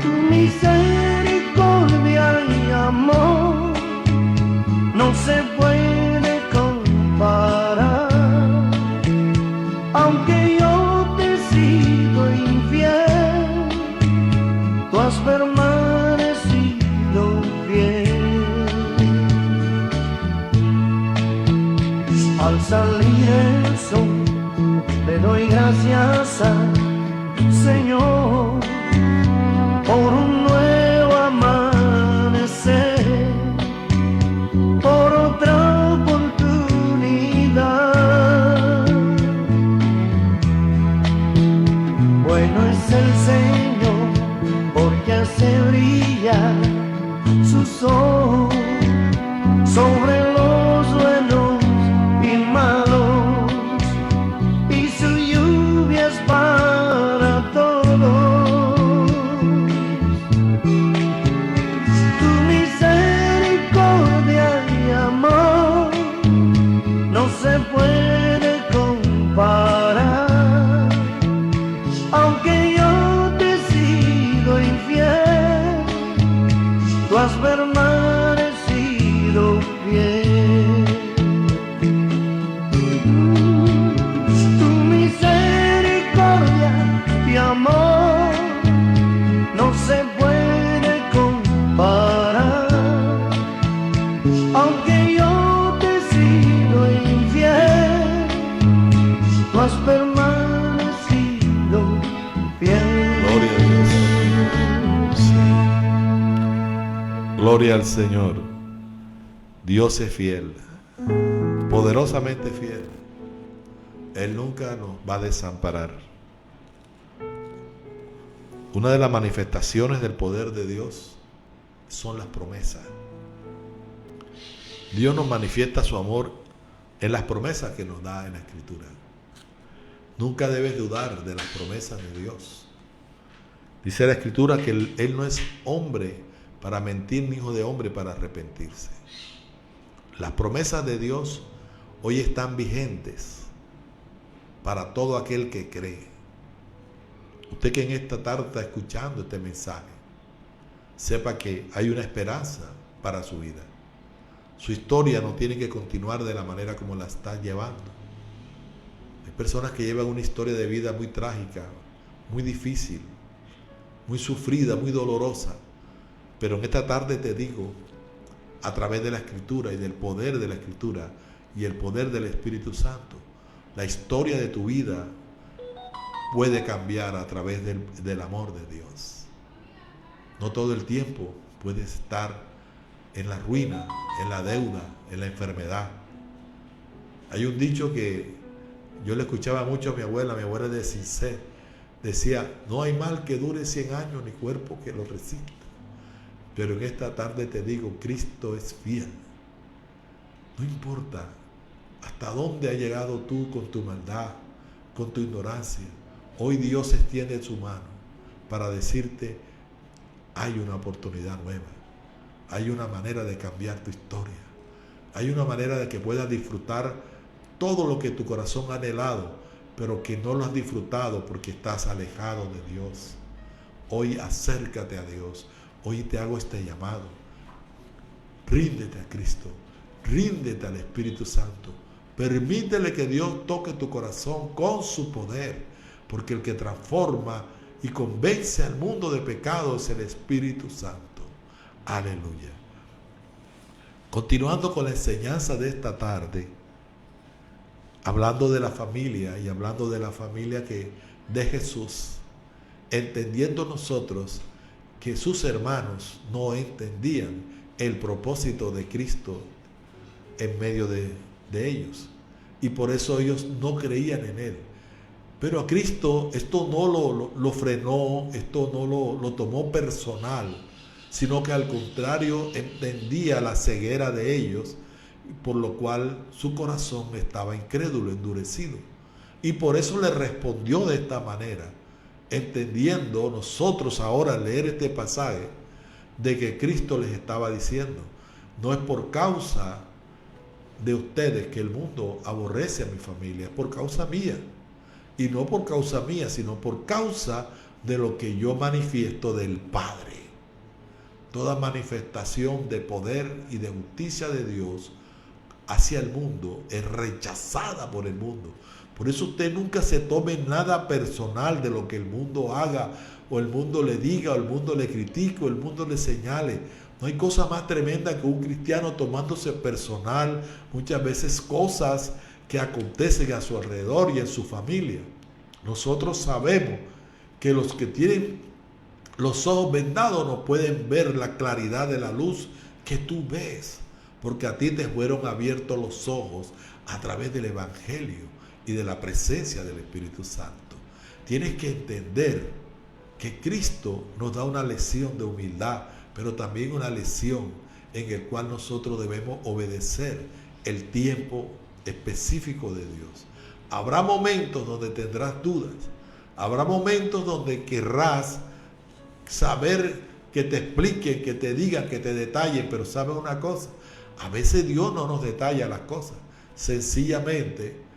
Tu misericordia y amor no se puede comparar. Aunque yo te he sido infiel, tú has permanecido fiel. Al salir el sol, le doy gracias al Señor por un nuevo amanecer, por otra oportunidad. Bueno es el Señor, porque hace brillar su sol sobre los buenos y malos, y su lluvia es para todos. Tu misericordia y amor no se puede comparar. Aunque yo te he sido infiel, tú has permanecido fiel. Tu misericordia y amor no se puede comparar. Gloria al Señor. Dios es fiel, poderosamente fiel. Él nunca nos va a desamparar. Una de las manifestaciones del poder de Dios son las promesas. Dios nos manifiesta su amor en las promesas que nos da en la Escritura. Nunca debes dudar de las promesas de Dios. Dice la Escritura que Él no es hombre para mentir, ni hijo de hombre para arrepentirse. Las promesas de Dios hoy están vigentes para todo aquel que cree. Usted que en esta tarde está escuchando este mensaje, sepa que hay una esperanza para su vida. Su historia no tiene que continuar de la manera como la está llevando. Hay personas que llevan una historia de vida muy trágica, muy difícil, muy sufrida, muy dolorosa. Pero en esta tarde te digo, a través de la Escritura y del poder de la Escritura y el poder del Espíritu Santo, la historia de tu vida puede cambiar a través del amor de Dios. No todo el tiempo puedes estar en la ruina, en la deuda, en la enfermedad. Hay un dicho que yo le escuchaba mucho a mi abuela de Cincé. Decía, no hay mal que dure 100 años ni cuerpo que lo resista. Pero en esta tarde te digo, Cristo es fiel. No importa hasta dónde ha llegado tú con tu maldad, con tu ignorancia. Hoy Dios extiende su mano para decirte, hay una oportunidad nueva. Hay una manera de cambiar tu historia. Hay una manera de que puedas disfrutar todo lo que tu corazón ha anhelado, pero que no lo has disfrutado porque estás alejado de Dios. Hoy acércate a Dios. Hoy te hago este llamado. Ríndete a Cristo. Ríndete al Espíritu Santo. Permítele que Dios toque tu corazón con su poder, porque el que transforma y convence al mundo de pecado es el Espíritu Santo. Aleluya. Continuando con la enseñanza de esta tarde, hablando de la familia y hablando de la familia de Jesús, entendiendo nosotros que sus hermanos no entendían el propósito de Cristo en medio de ellos, y por eso ellos no creían en Él. Pero a Cristo esto no lo frenó, esto no lo tomó personal, sino que al contrario entendía la ceguera de ellos, por lo cual su corazón estaba incrédulo, endurecido. Y por eso le respondió de esta manera, entendiendo nosotros ahora al leer este pasaje, de que Cristo les estaba diciendo, no es por causa de ustedes que el mundo aborrece a mi familia, es por causa mía. Y no por causa mía, sino por causa de lo que yo manifiesto del Padre. Toda manifestación de poder y de justicia de Dios hacia el mundo es rechazada por el mundo. Por eso usted nunca se tome nada personal de lo que el mundo haga, o el mundo le diga, o el mundo le critique, o el mundo le señale. No hay cosa más tremenda que un cristiano tomándose personal muchas veces cosas que acontecen a su alrededor y en su familia. Nosotros sabemos que los que tienen los ojos vendados no pueden ver la claridad de la luz que tú ves, porque a ti te fueron abiertos los ojos a través del Evangelio y de la presencia del Espíritu Santo. Tienes que entender que Cristo nos da una lección de humildad, pero también una lección en el cual nosotros debemos obedecer el tiempo específico de Dios. Habrá momentos donde tendrás dudas, habrá momentos donde querrás saber que te expliquen, que te digan, que te detallen, pero ¿sabes una cosa? A veces Dios no nos detalla las cosas, sencillamente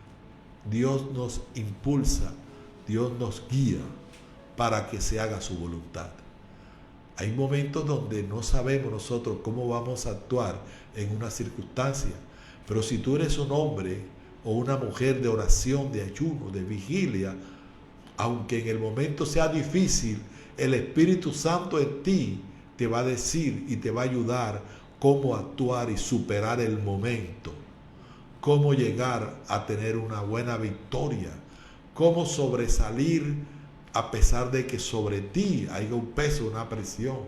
Dios nos impulsa, Dios nos guía para que se haga su voluntad. Hay momentos donde no sabemos nosotros cómo vamos a actuar en una circunstancia, pero si tú eres un hombre o una mujer de oración, de ayuno, de vigilia, aunque en el momento sea difícil, el Espíritu Santo en ti te va a decir y te va a ayudar cómo actuar y superar el momento, cómo llegar a tener una buena victoria, cómo sobresalir a pesar de que sobre ti haya un peso, una presión,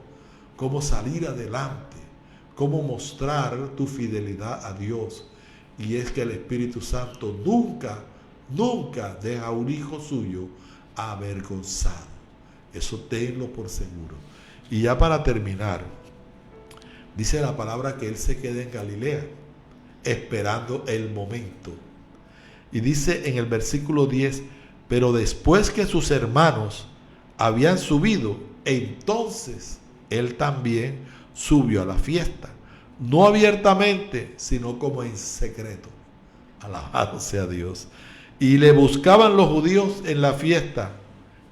cómo salir adelante. cómo mostrar tu fidelidad a Dios. Y es que el Espíritu Santo nunca deja a un hijo suyo avergonzado. Eso tenlo por seguro. Y ya para terminar, dice la palabra que él se queda en Galilea, esperando el momento. Y dice en el versículo 10, pero después que sus hermanos habían subido, entonces él también subió a la fiesta, no abiertamente, sino como en secreto. Alabado sea Dios. Y le buscaban los judíos en la fiesta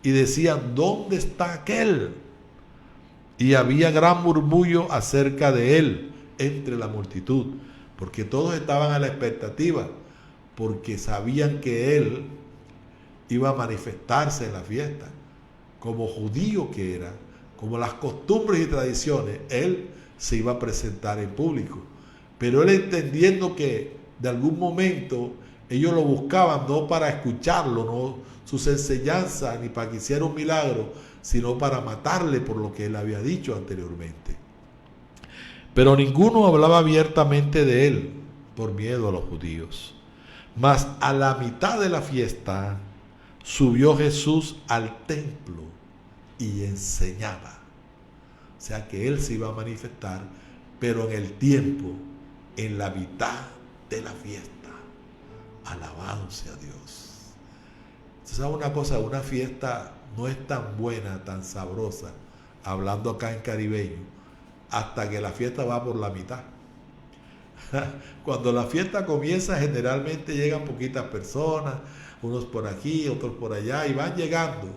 y decían, ¿dónde está aquel? Y había gran murmullo acerca de él entre la multitud, porque todos estaban a la expectativa, porque sabían que él iba a manifestarse en la fiesta. Como judío que era, como las costumbres y tradiciones, él se iba a presentar en público. Pero él, entendiendo que de algún momento ellos lo buscaban no para escucharlo, no sus enseñanzas, ni para que hiciera un milagro, sino para matarle por lo que él había dicho anteriormente. Pero ninguno hablaba abiertamente de él por miedo a los judíos. Mas a la mitad de la fiesta subió Jesús al templo y enseñaba. O sea que él se iba a manifestar, pero en el tiempo, en la mitad de la fiesta. Alabado sea Dios. Entonces, ¿sabe una cosa? Una fiesta no es tan buena, tan sabrosa, hablando acá en caribeño, hasta que la fiesta va por la mitad. Cuando la fiesta comienza, generalmente llegan poquitas personas, unos por aquí, otros por allá, y van llegando.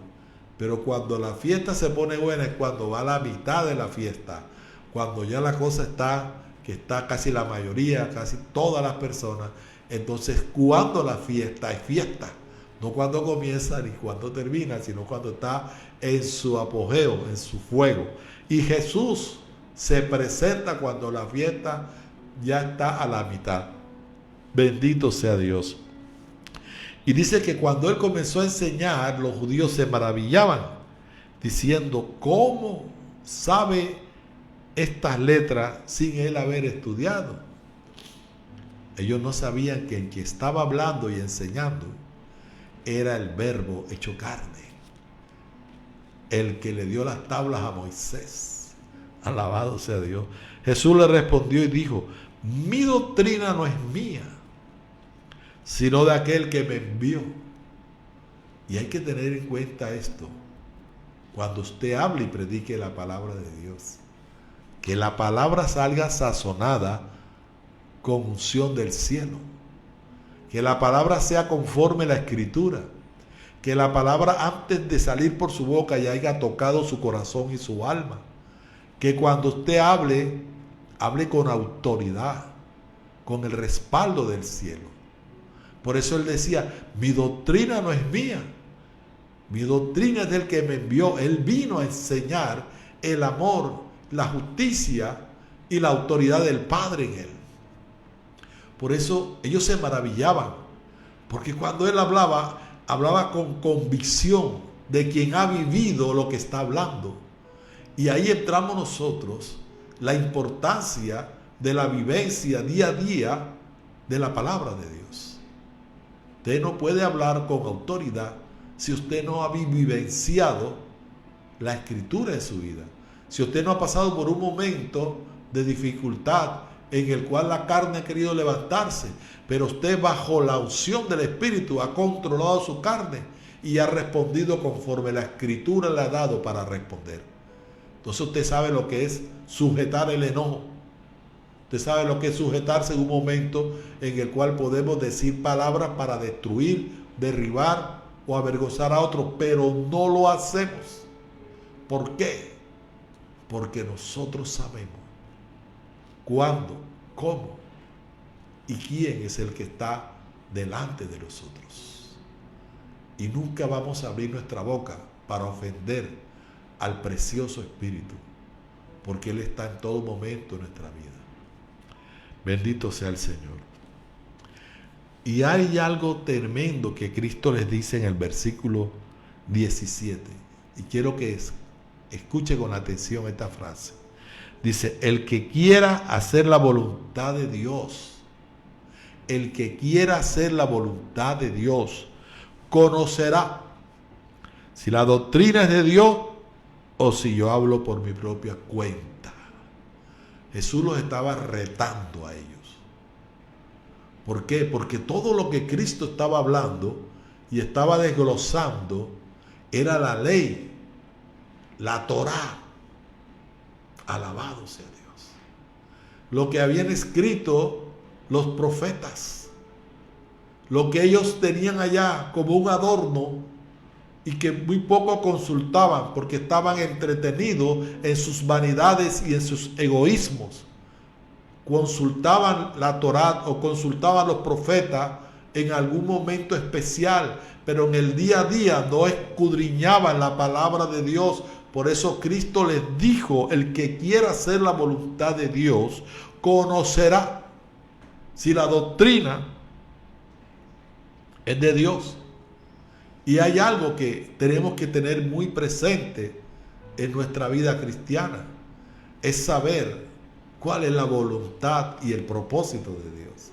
Pero cuando la fiesta se pone buena es cuando va a la mitad de la fiesta, cuando ya la cosa está, que está casi la mayoría, casi todas las personas. Entonces, cuando la fiesta es fiesta, no cuando comienza ni cuando termina, sino cuando está en su apogeo, en su fuego. Y Jesús se presenta cuando la fiesta ya está a la mitad. Bendito sea Dios. Y dice que cuando él comenzó a enseñar, los judíos se maravillaban, diciendo, ¿cómo sabe estas letras sin él haber estudiado? Ellos no sabían que el que estaba hablando y enseñando era el Verbo hecho carne, el que le dio las tablas a Moisés. Alabado sea Dios. Jesús le respondió y dijo, mi doctrina no es mía, sino de aquel que me envió. Y hay que tener en cuenta esto cuando usted hable y predique la palabra de Dios, que la palabra salga sazonada con unción del cielo, que la palabra sea conforme a la escritura, que la palabra antes de salir por su boca ya haya tocado su corazón y su alma, que cuando usted hable con autoridad, con el respaldo del cielo. Por eso él decía, mi doctrina no es mía, mi doctrina es del que me envió. Él vino a enseñar el amor, la justicia y la autoridad del Padre en él. Por eso ellos se maravillaban, porque cuando él hablaba con convicción de quien ha vivido lo que está hablando. Y ahí entramos nosotros, la importancia de la vivencia día a día de la palabra de Dios. Usted no puede hablar con autoridad si usted no ha vivenciado la escritura en su vida. Si usted no ha pasado por un momento de dificultad en el cual la carne ha querido levantarse, pero usted bajo la unción del Espíritu ha controlado su carne y ha respondido conforme la escritura le ha dado para responder. Entonces usted sabe lo que es sujetar el enojo. Usted sabe lo que es sujetarse en un momento en el cual podemos decir palabras para destruir, derribar o avergonzar a otros, pero no lo hacemos. ¿Por qué? Porque nosotros sabemos cuándo, cómo y quién es el que está delante de nosotros. Y nunca vamos a abrir nuestra boca para ofender al precioso Espíritu, porque Él está en todo momento en nuestra vida. Bendito sea el Señor. Y hay algo tremendo que Cristo les dice en el versículo 17. Y quiero que escuche con atención esta frase. Dice, el que quiera hacer la voluntad de Dios, el que quiera hacer la voluntad de Dios, conocerá si la doctrina es de Dios o si yo hablo por mi propia cuenta. Jesús los estaba retando a ellos. ¿Por qué? Porque todo lo que Cristo estaba hablando y estaba desglosando era la ley, la Torá. Alabado sea Dios. Lo que habían escrito los profetas, lo que ellos tenían allá como un adorno y que muy poco consultaban porque estaban entretenidos en sus vanidades y en sus egoísmos. Consultaban la Torá o consultaban los profetas en algún momento especial, pero en el día a día no escudriñaban la palabra de Dios. Por eso Cristo les dijo, el que quiera hacer la voluntad de Dios, conocerá si la doctrina es de Dios. Y hay algo que tenemos que tener muy presente en nuestra vida cristiana, es saber cuál es la voluntad y el propósito de Dios.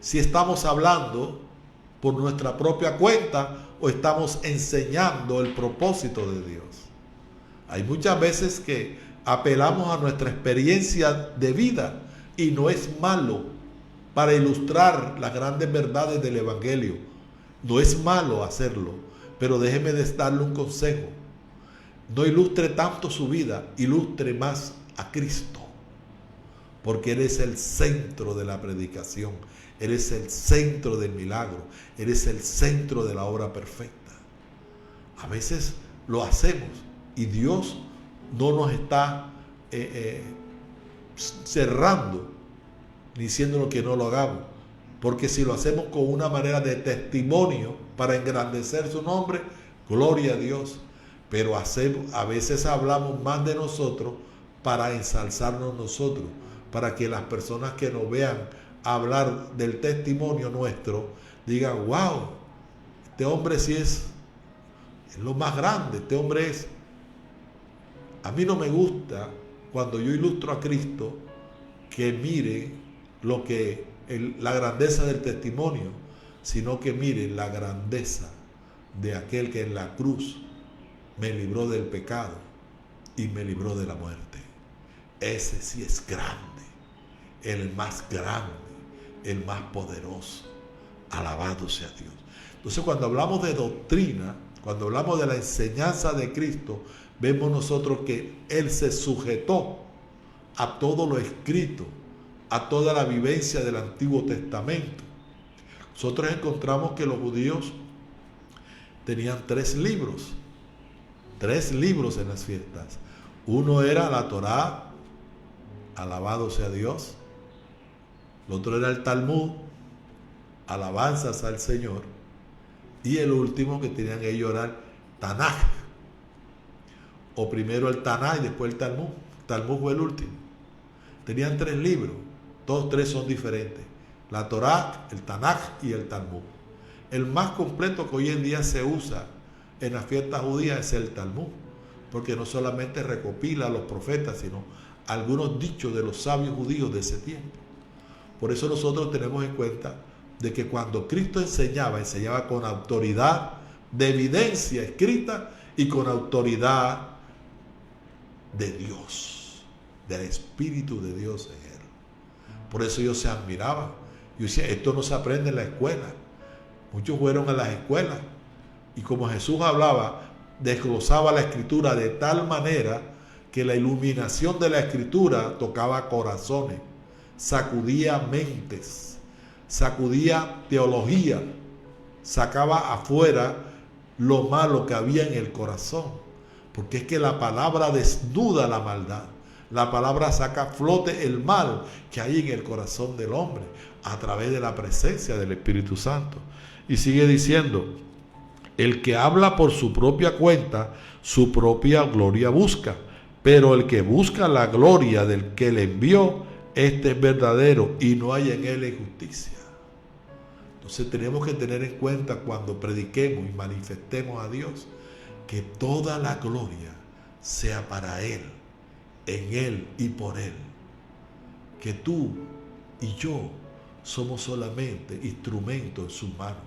Si estamos hablando por nuestra propia cuenta o estamos enseñando el propósito de Dios. Hay muchas veces que apelamos a nuestra experiencia de vida y no es malo para ilustrar las grandes verdades del Evangelio. No es malo hacerlo, pero déjeme darle un consejo. No ilustre tanto su vida, ilustre más a Cristo, porque Él es el centro de la predicación, Él es el centro del milagro, Él es el centro de la obra perfecta. A veces lo hacemos y Dios no nos está cerrando, diciéndonos que no lo hagamos, porque si lo hacemos con una manera de testimonio para engrandecer su nombre, gloria a Dios. Pero a veces hablamos más de nosotros para ensalzarnos nosotros, para que las personas que nos vean hablar del testimonio nuestro digan, wow, este hombre sí es lo más grande, este hombre es. A mí no me gusta cuando yo ilustro a Cristo que mire la grandeza del testimonio, sino que mire la grandeza de aquel que en la cruz me libró del pecado y me libró de la muerte. Ese sí es grande, el más grande, el más poderoso. Alabado sea Dios. Entonces, cuando hablamos de doctrina, cuando hablamos de la enseñanza de Cristo, vemos nosotros que Él se sujetó a todo lo escrito, a toda la vivencia del Antiguo Testamento. Nosotros encontramos que los judíos tenían 3 libros en las fiestas. Uno era la Torá, alabado sea Dios. El otro era el Talmud, alabanzas al Señor. Y el último que tenían ellos era el Tanaj, o primero el Tanaj y después el Talmud. El Talmud fue el último. Tenían 3 libros, todos 3 son diferentes: la Torá, el Tanaj y el Talmud. El más completo que hoy en día se usa en las fiestas judías es el Talmud, porque no solamente recopila a los profetas, sino algunos dichos de los sabios judíos de ese tiempo. Por eso nosotros tenemos en cuenta de que cuando Cristo enseñaba con autoridad de evidencia escrita y con autoridad de Dios, del Espíritu de Dios en Él. Por eso ellos se admiraban. Yo decía, esto no se aprende en la escuela. Muchos fueron a las escuelas y como Jesús hablaba, desglosaba la Escritura de tal manera que la iluminación de la Escritura tocaba corazones, sacudía mentes, sacudía teología, sacaba afuera lo malo que había en el corazón, porque es que la palabra desnuda la maldad. La palabra saca a flote el mal que hay en el corazón del hombre a través de la presencia del Espíritu Santo. Y sigue diciendo, el que habla por su propia cuenta, su propia gloria busca, pero el que busca la gloria del que le envió, este es verdadero y no hay en él injusticia. Entonces tenemos que tener en cuenta cuando prediquemos y manifestemos a Dios, que toda la gloria sea para Él en Él y por Él. Que tú y yo somos solamente instrumentos en sus manos.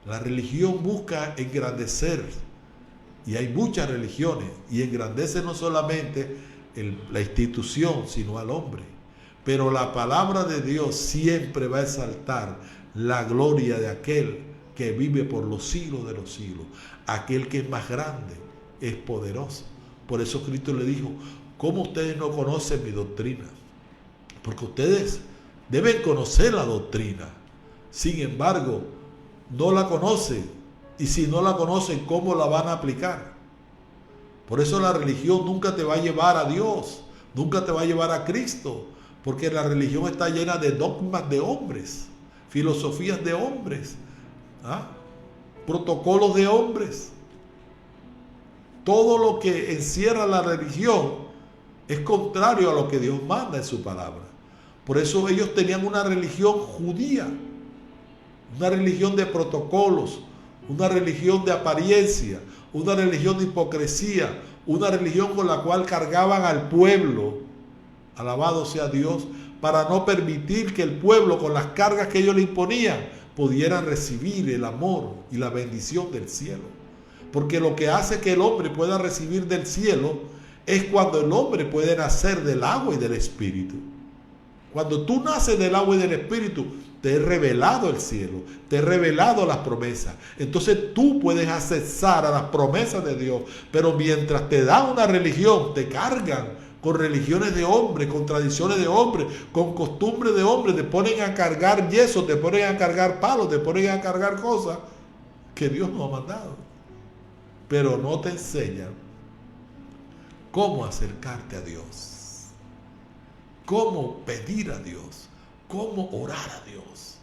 La religión busca engrandecer, y hay muchas religiones, y engrandece no solamente la institución, sino al hombre. Pero la palabra de Dios siempre va a exaltar la gloria de aquel que vive por los siglos de los siglos, aquel que es más grande, es poderoso. Por eso Cristo le dijo: ¿cómo ustedes no conocen mi doctrina? Porque ustedes deben conocer la doctrina. Sin embargo, no la conocen. Y si no la conocen, ¿cómo la van a aplicar? Por eso la religión nunca te va a llevar a Dios, nunca te va a llevar a Cristo, porque la religión está llena de dogmas de hombres, filosofías de hombres, protocolos de hombres. Todo lo que encierra la religión es contrario a lo que Dios manda en su palabra. Por eso ellos tenían una religión judía, una religión de protocolos, una religión de apariencia, una religión de hipocresía, una religión con la cual cargaban al pueblo, alabado sea Dios, para no permitir que el pueblo, con las cargas que ellos le imponían, pudieran recibir el amor y la bendición del cielo. Porque lo que hace que el hombre pueda recibir del cielo es cuando el hombre puede nacer del agua y del espíritu. Cuando tú naces del agua y del espíritu, te he revelado el cielo, te he revelado las promesas. Entonces tú puedes accesar a las promesas de Dios. Pero mientras te da una religión, te cargan con religiones de hombres, con tradiciones de hombres, con costumbres de hombres, te ponen a cargar yeso, te ponen a cargar palos, te ponen a cargar cosas que Dios no ha mandado. Pero no te enseñan cómo acercarte a Dios, cómo pedir a Dios, cómo orar a Dios,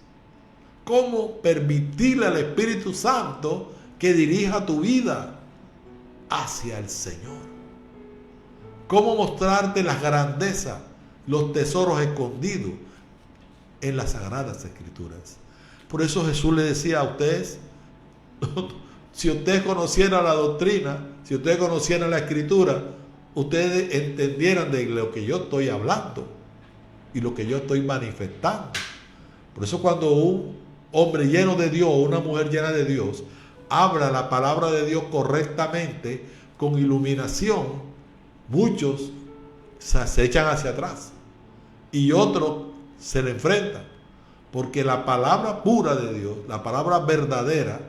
cómo permitirle al Espíritu Santo que dirija tu vida hacia el Señor, cómo mostrarte las grandezas, los tesoros escondidos en las Sagradas Escrituras. Por eso Jesús le decía a ustedes: si ustedes conocieran la doctrina, si ustedes conocieran la Escritura, ustedes entendieran de lo que yo estoy hablando y lo que yo estoy manifestando. Por eso cuando un hombre lleno de Dios o una mujer llena de Dios habla la palabra de Dios correctamente, con iluminación, muchos se echan hacia atrás y otros se le enfrentan. Porque la palabra pura de Dios, la palabra verdadera,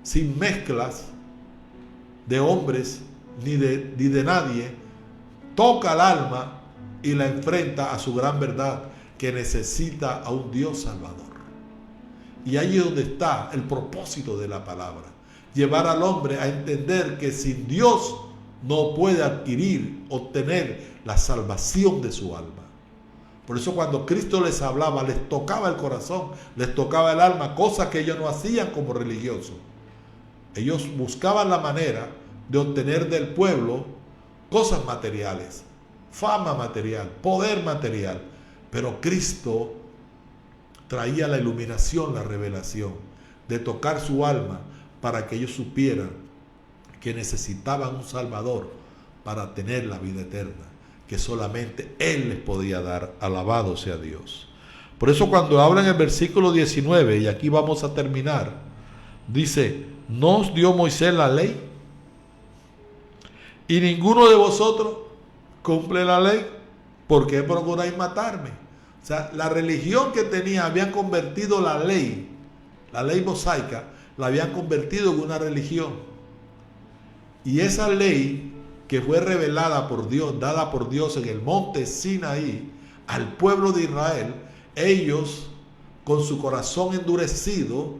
sin mezclas de hombres ni de nadie, toca al alma y la enfrenta a su gran verdad, que necesita a un Dios salvador. Y ahí es donde está el propósito de la palabra: llevar al hombre a entender que sin Dios no puede obtener la salvación de su alma. Por eso cuando Cristo les hablaba, les tocaba el corazón, les tocaba el alma, cosas que ellos no hacían como religiosos. Ellos buscaban la manera de obtener del pueblo cosas materiales, fama material, poder material. Pero Cristo traía la iluminación, la revelación de tocar su alma para que ellos supieran que necesitaban un Salvador para tener la vida eterna, que solamente Él les podía dar. Alabado sea Dios. Por eso cuando habla en el versículo 19, y aquí vamos a terminar, dice: ¿no os dio Moisés la ley? ¿Y ninguno de vosotros cumple la ley? ¿Por qué procuráis matarme? O sea, la religión que tenía, habían convertido la ley mosaica, la habían convertido en una religión. Y esa ley que fue revelada por Dios, dada por Dios en el monte Sinaí al pueblo de Israel, ellos, con su corazón endurecido,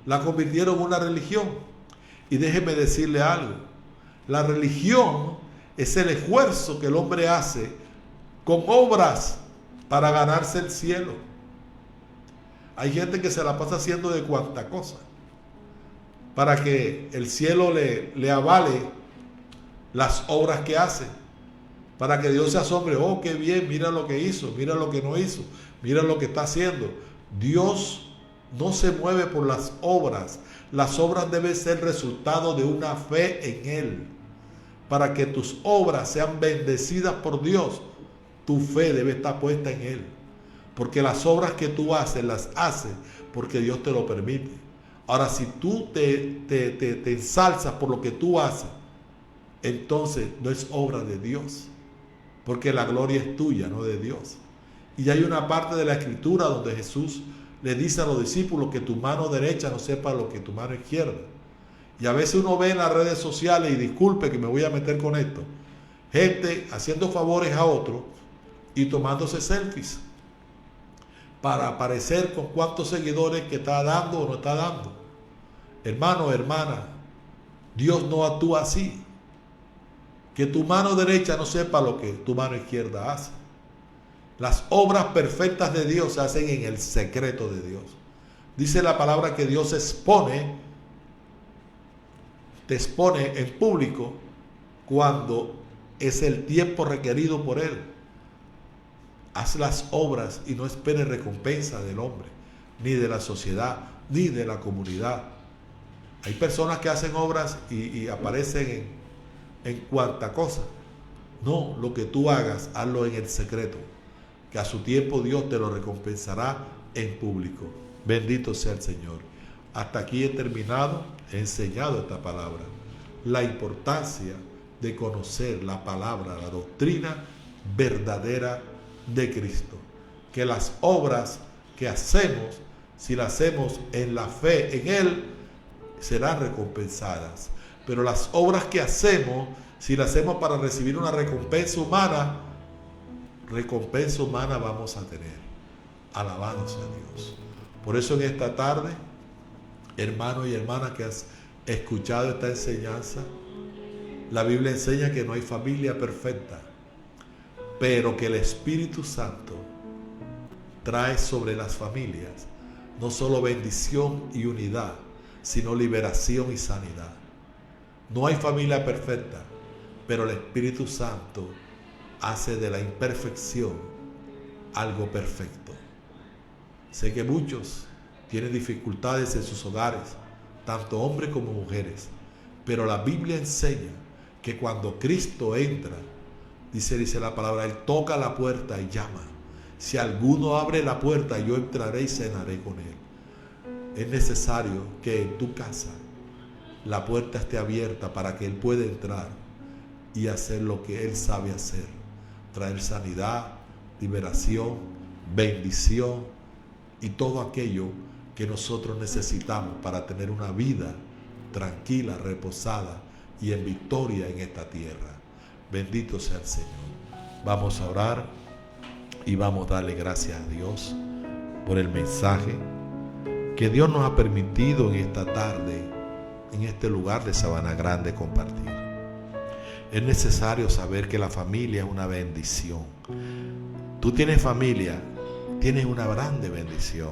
la convirtieron en una religión. Y déjeme decirle algo: la religión es el esfuerzo que el hombre hace con obras para ganarse el cielo. Hay gente que se la pasa haciendo de cuanta cosa para que el cielo le avale las obras que hace, para que Dios se asombre: oh, qué bien, mira lo que hizo, mira lo que no hizo, mira lo que está haciendo. Dios no se mueve por las obras. Las obras deben ser resultado de una fe en Él. para que tus obras sean bendecidas por Dios, tu fe debe estar puesta en Él. Porque las obras que tú haces, las haces porque Dios te lo permite. Ahora, si tú te ensalzas por lo que tú haces, entonces no es obra de Dios. Porque la gloria es tuya, no de Dios. Y hay una parte de la Escritura donde Jesús le dice a los discípulos que tu mano derecha no sepa lo que tu mano izquierda. Y a veces uno ve en las redes sociales, y disculpe que me voy a meter con esto, gente haciendo favores a otros y tomándose selfies para aparecer con cuántos seguidores que está dando o no está dando. Hermano, hermana, Dios no actúa así. Que tu mano derecha no sepa lo que tu mano izquierda hace. Las obras perfectas de Dios se hacen en el secreto de Dios. Dice la palabra que Dios te expone en público cuando es el tiempo requerido por Él. Haz las obras y no esperes recompensa del hombre, ni de la sociedad, ni de la comunidad. Hay personas que hacen obras y aparecen en cuanta cosa. No, lo que tú hagas, hazlo en el secreto, que a su tiempo Dios te lo recompensará en público. Bendito sea el Señor. Hasta aquí he terminado, he enseñado esta palabra. La importancia de conocer la palabra, la doctrina verdadera de Cristo. Que las obras que hacemos, si las hacemos en la fe en Él, serán recompensadas. Pero las obras que hacemos, si las hacemos para recibir una recompensa humana vamos a tener. Alabado sea Dios. Por eso en esta tarde, hermano y hermana que has escuchado esta enseñanza, la Biblia enseña que no hay familia perfecta, pero que el Espíritu Santo trae sobre las familias no solo bendición y unidad, sino liberación y sanidad. No hay familia perfecta, pero el Espíritu Santo hace de la imperfección algo perfecto. Sé que muchos tienen dificultades en sus hogares, tanto hombres como mujeres, pero la Biblia enseña que cuando Cristo entra, dice la palabra, Él toca la puerta y llama. Si alguno abre la puerta, yo entraré y cenaré con Él. Es necesario que en tu casa la puerta esté abierta para que Él pueda entrar y hacer lo que Él sabe hacer. Traer sanidad, liberación, bendición y todo aquello que nosotros necesitamos para tener una vida tranquila, reposada y en victoria en esta tierra. Bendito sea el Señor. Vamos a orar y vamos a darle gracias a Dios por el mensaje que Dios nos ha permitido en esta tarde, en este lugar de Sabana Grande, compartir. Es necesario saber que la familia es una bendición. Tú tienes familia, tienes una grande bendición.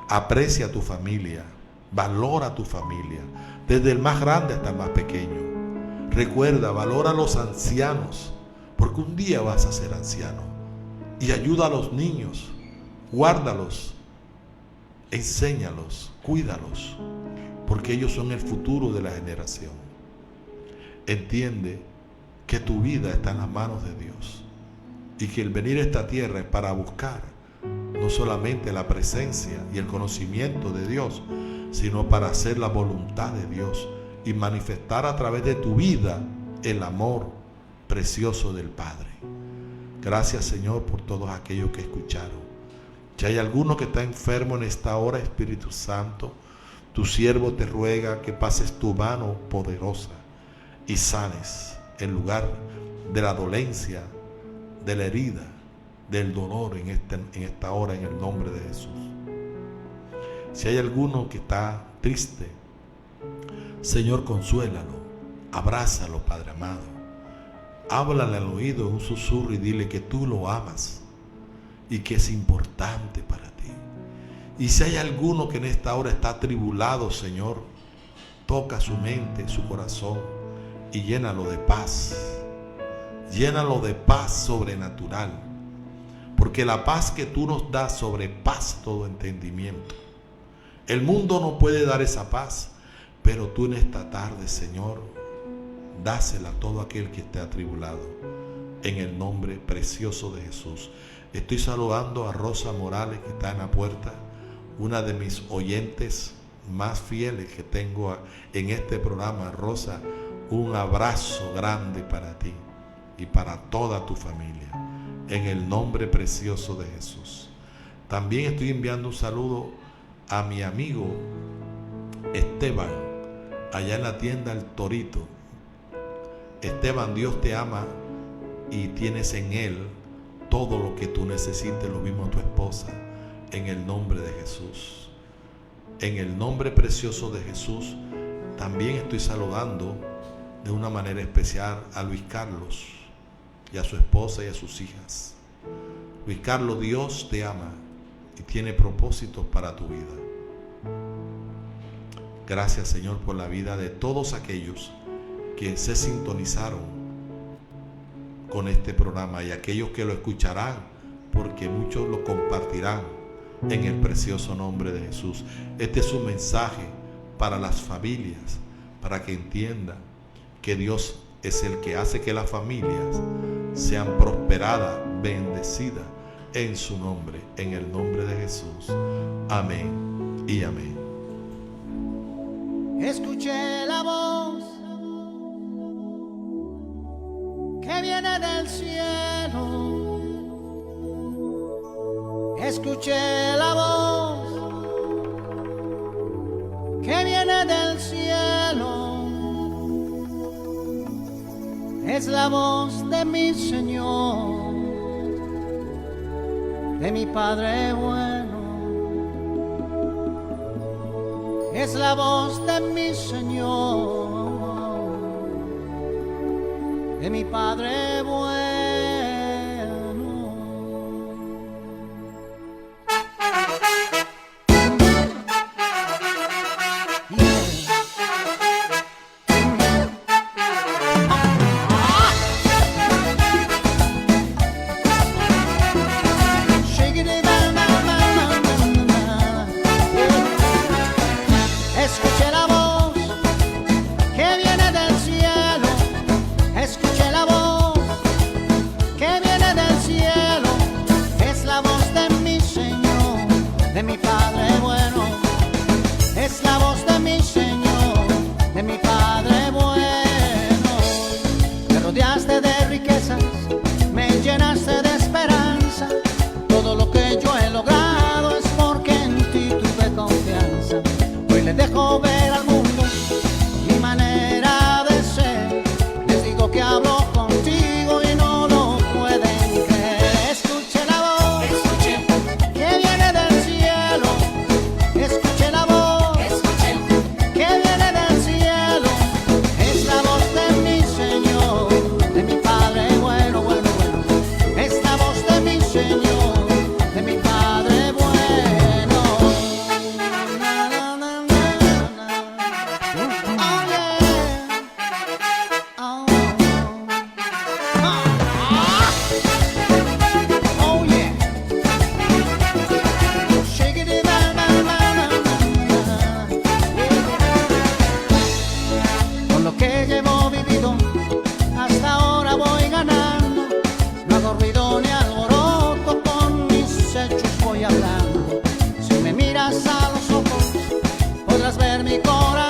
Aprecia a tu familia, valora a tu familia, desde el más grande hasta el más pequeño. Recuerda, valora a los ancianos, porque un día vas a ser anciano. Y ayuda a los niños, guárdalos, enséñalos, cuídalos, porque ellos son el futuro de la generación. Entiende que tu vida está en las manos de Dios y que el venir a esta tierra es para buscar no solamente la presencia y el conocimiento de Dios, sino para hacer la voluntad de Dios y manifestar a través de tu vida el amor precioso del Padre. Gracias, Señor, por todos aquellos que escucharon. Si hay alguno que está enfermo en esta hora, Espíritu Santo, tu siervo te ruega que pases tu mano poderosa y sanes el lugar de la dolencia, de la herida, del dolor en esta hora, en el nombre de Jesús. Si hay alguno que está triste, Señor, consuélalo, abrázalo, Padre amado. Háblale al oído en un susurro y dile que tú lo amas y que es importante para ti. Y si hay alguno que en esta hora está atribulado, Señor, toca su mente, su corazón y llénalo de paz. Llénalo de paz sobrenatural, porque la paz que tú nos das sobrepasa todo entendimiento. El mundo no puede dar esa paz, pero tú en esta tarde, Señor, dásela a todo aquel que esté atribulado, en el nombre precioso de Jesús. Estoy saludando a Rosa Morales, que está en la puerta, una de mis oyentes más fieles que tengo en este programa. Rosa, un abrazo grande para ti y para toda tu familia, en el nombre precioso de Jesús. También estoy enviando un saludo a mi amigo Esteban, allá en la tienda El Torito. Esteban, Dios te ama y tienes en Él todo lo que tú necesites, lo mismo tu esposa, en el nombre de Jesús. En el nombre precioso de Jesús, también estoy saludando de una manera especial a Luis Carlos y a su esposa y a sus hijas. Luis Carlos, Dios te ama y tiene propósitos para tu vida. Gracias, Señor, por la vida de todos aquellos que se sintonizaron con este programa y aquellos que lo escucharán, porque muchos lo compartirán, en el precioso nombre de Jesús. Este es un mensaje para las familias, para que entiendan que Dios es el que hace que las familias sean prosperadas, bendecidas en su nombre, en el nombre de Jesús. Amén y amén. Escuché la voz que viene del cielo. Escuché la voz que viene del cielo. Es la voz de mi Señor, de mi Padre bueno. Es la voz de mi Señor, de mi Padre bueno. Escuché la voz que viene del cielo. Escuché la voz que viene del cielo. Es la voz de mi Señor, de mi Padre bueno. Es la voz de mi Señor, de mi Padre bueno. Me rodeaste de riquezas, me llenaste de esperanza. Todo lo que yo he logrado es porque en ti tuve confianza. Hoy les dejo ver al mundo mi manera de ser. Les digo que hablo contigo y no lo pueden creer. Escuché la voz que viene del cielo. Escuché la voz que viene del cielo. Es la voz de mi Señor, de mi Padre bueno, bueno, bueno. Es la voz de mi Señor, de mi Padre bueno. Con lo que llevo vivido, hasta ahora voy ganando. No hago ruido ni alboroto, con mis hechos voy hablando. Si me miras a los ojos, podrás ver mi corazón.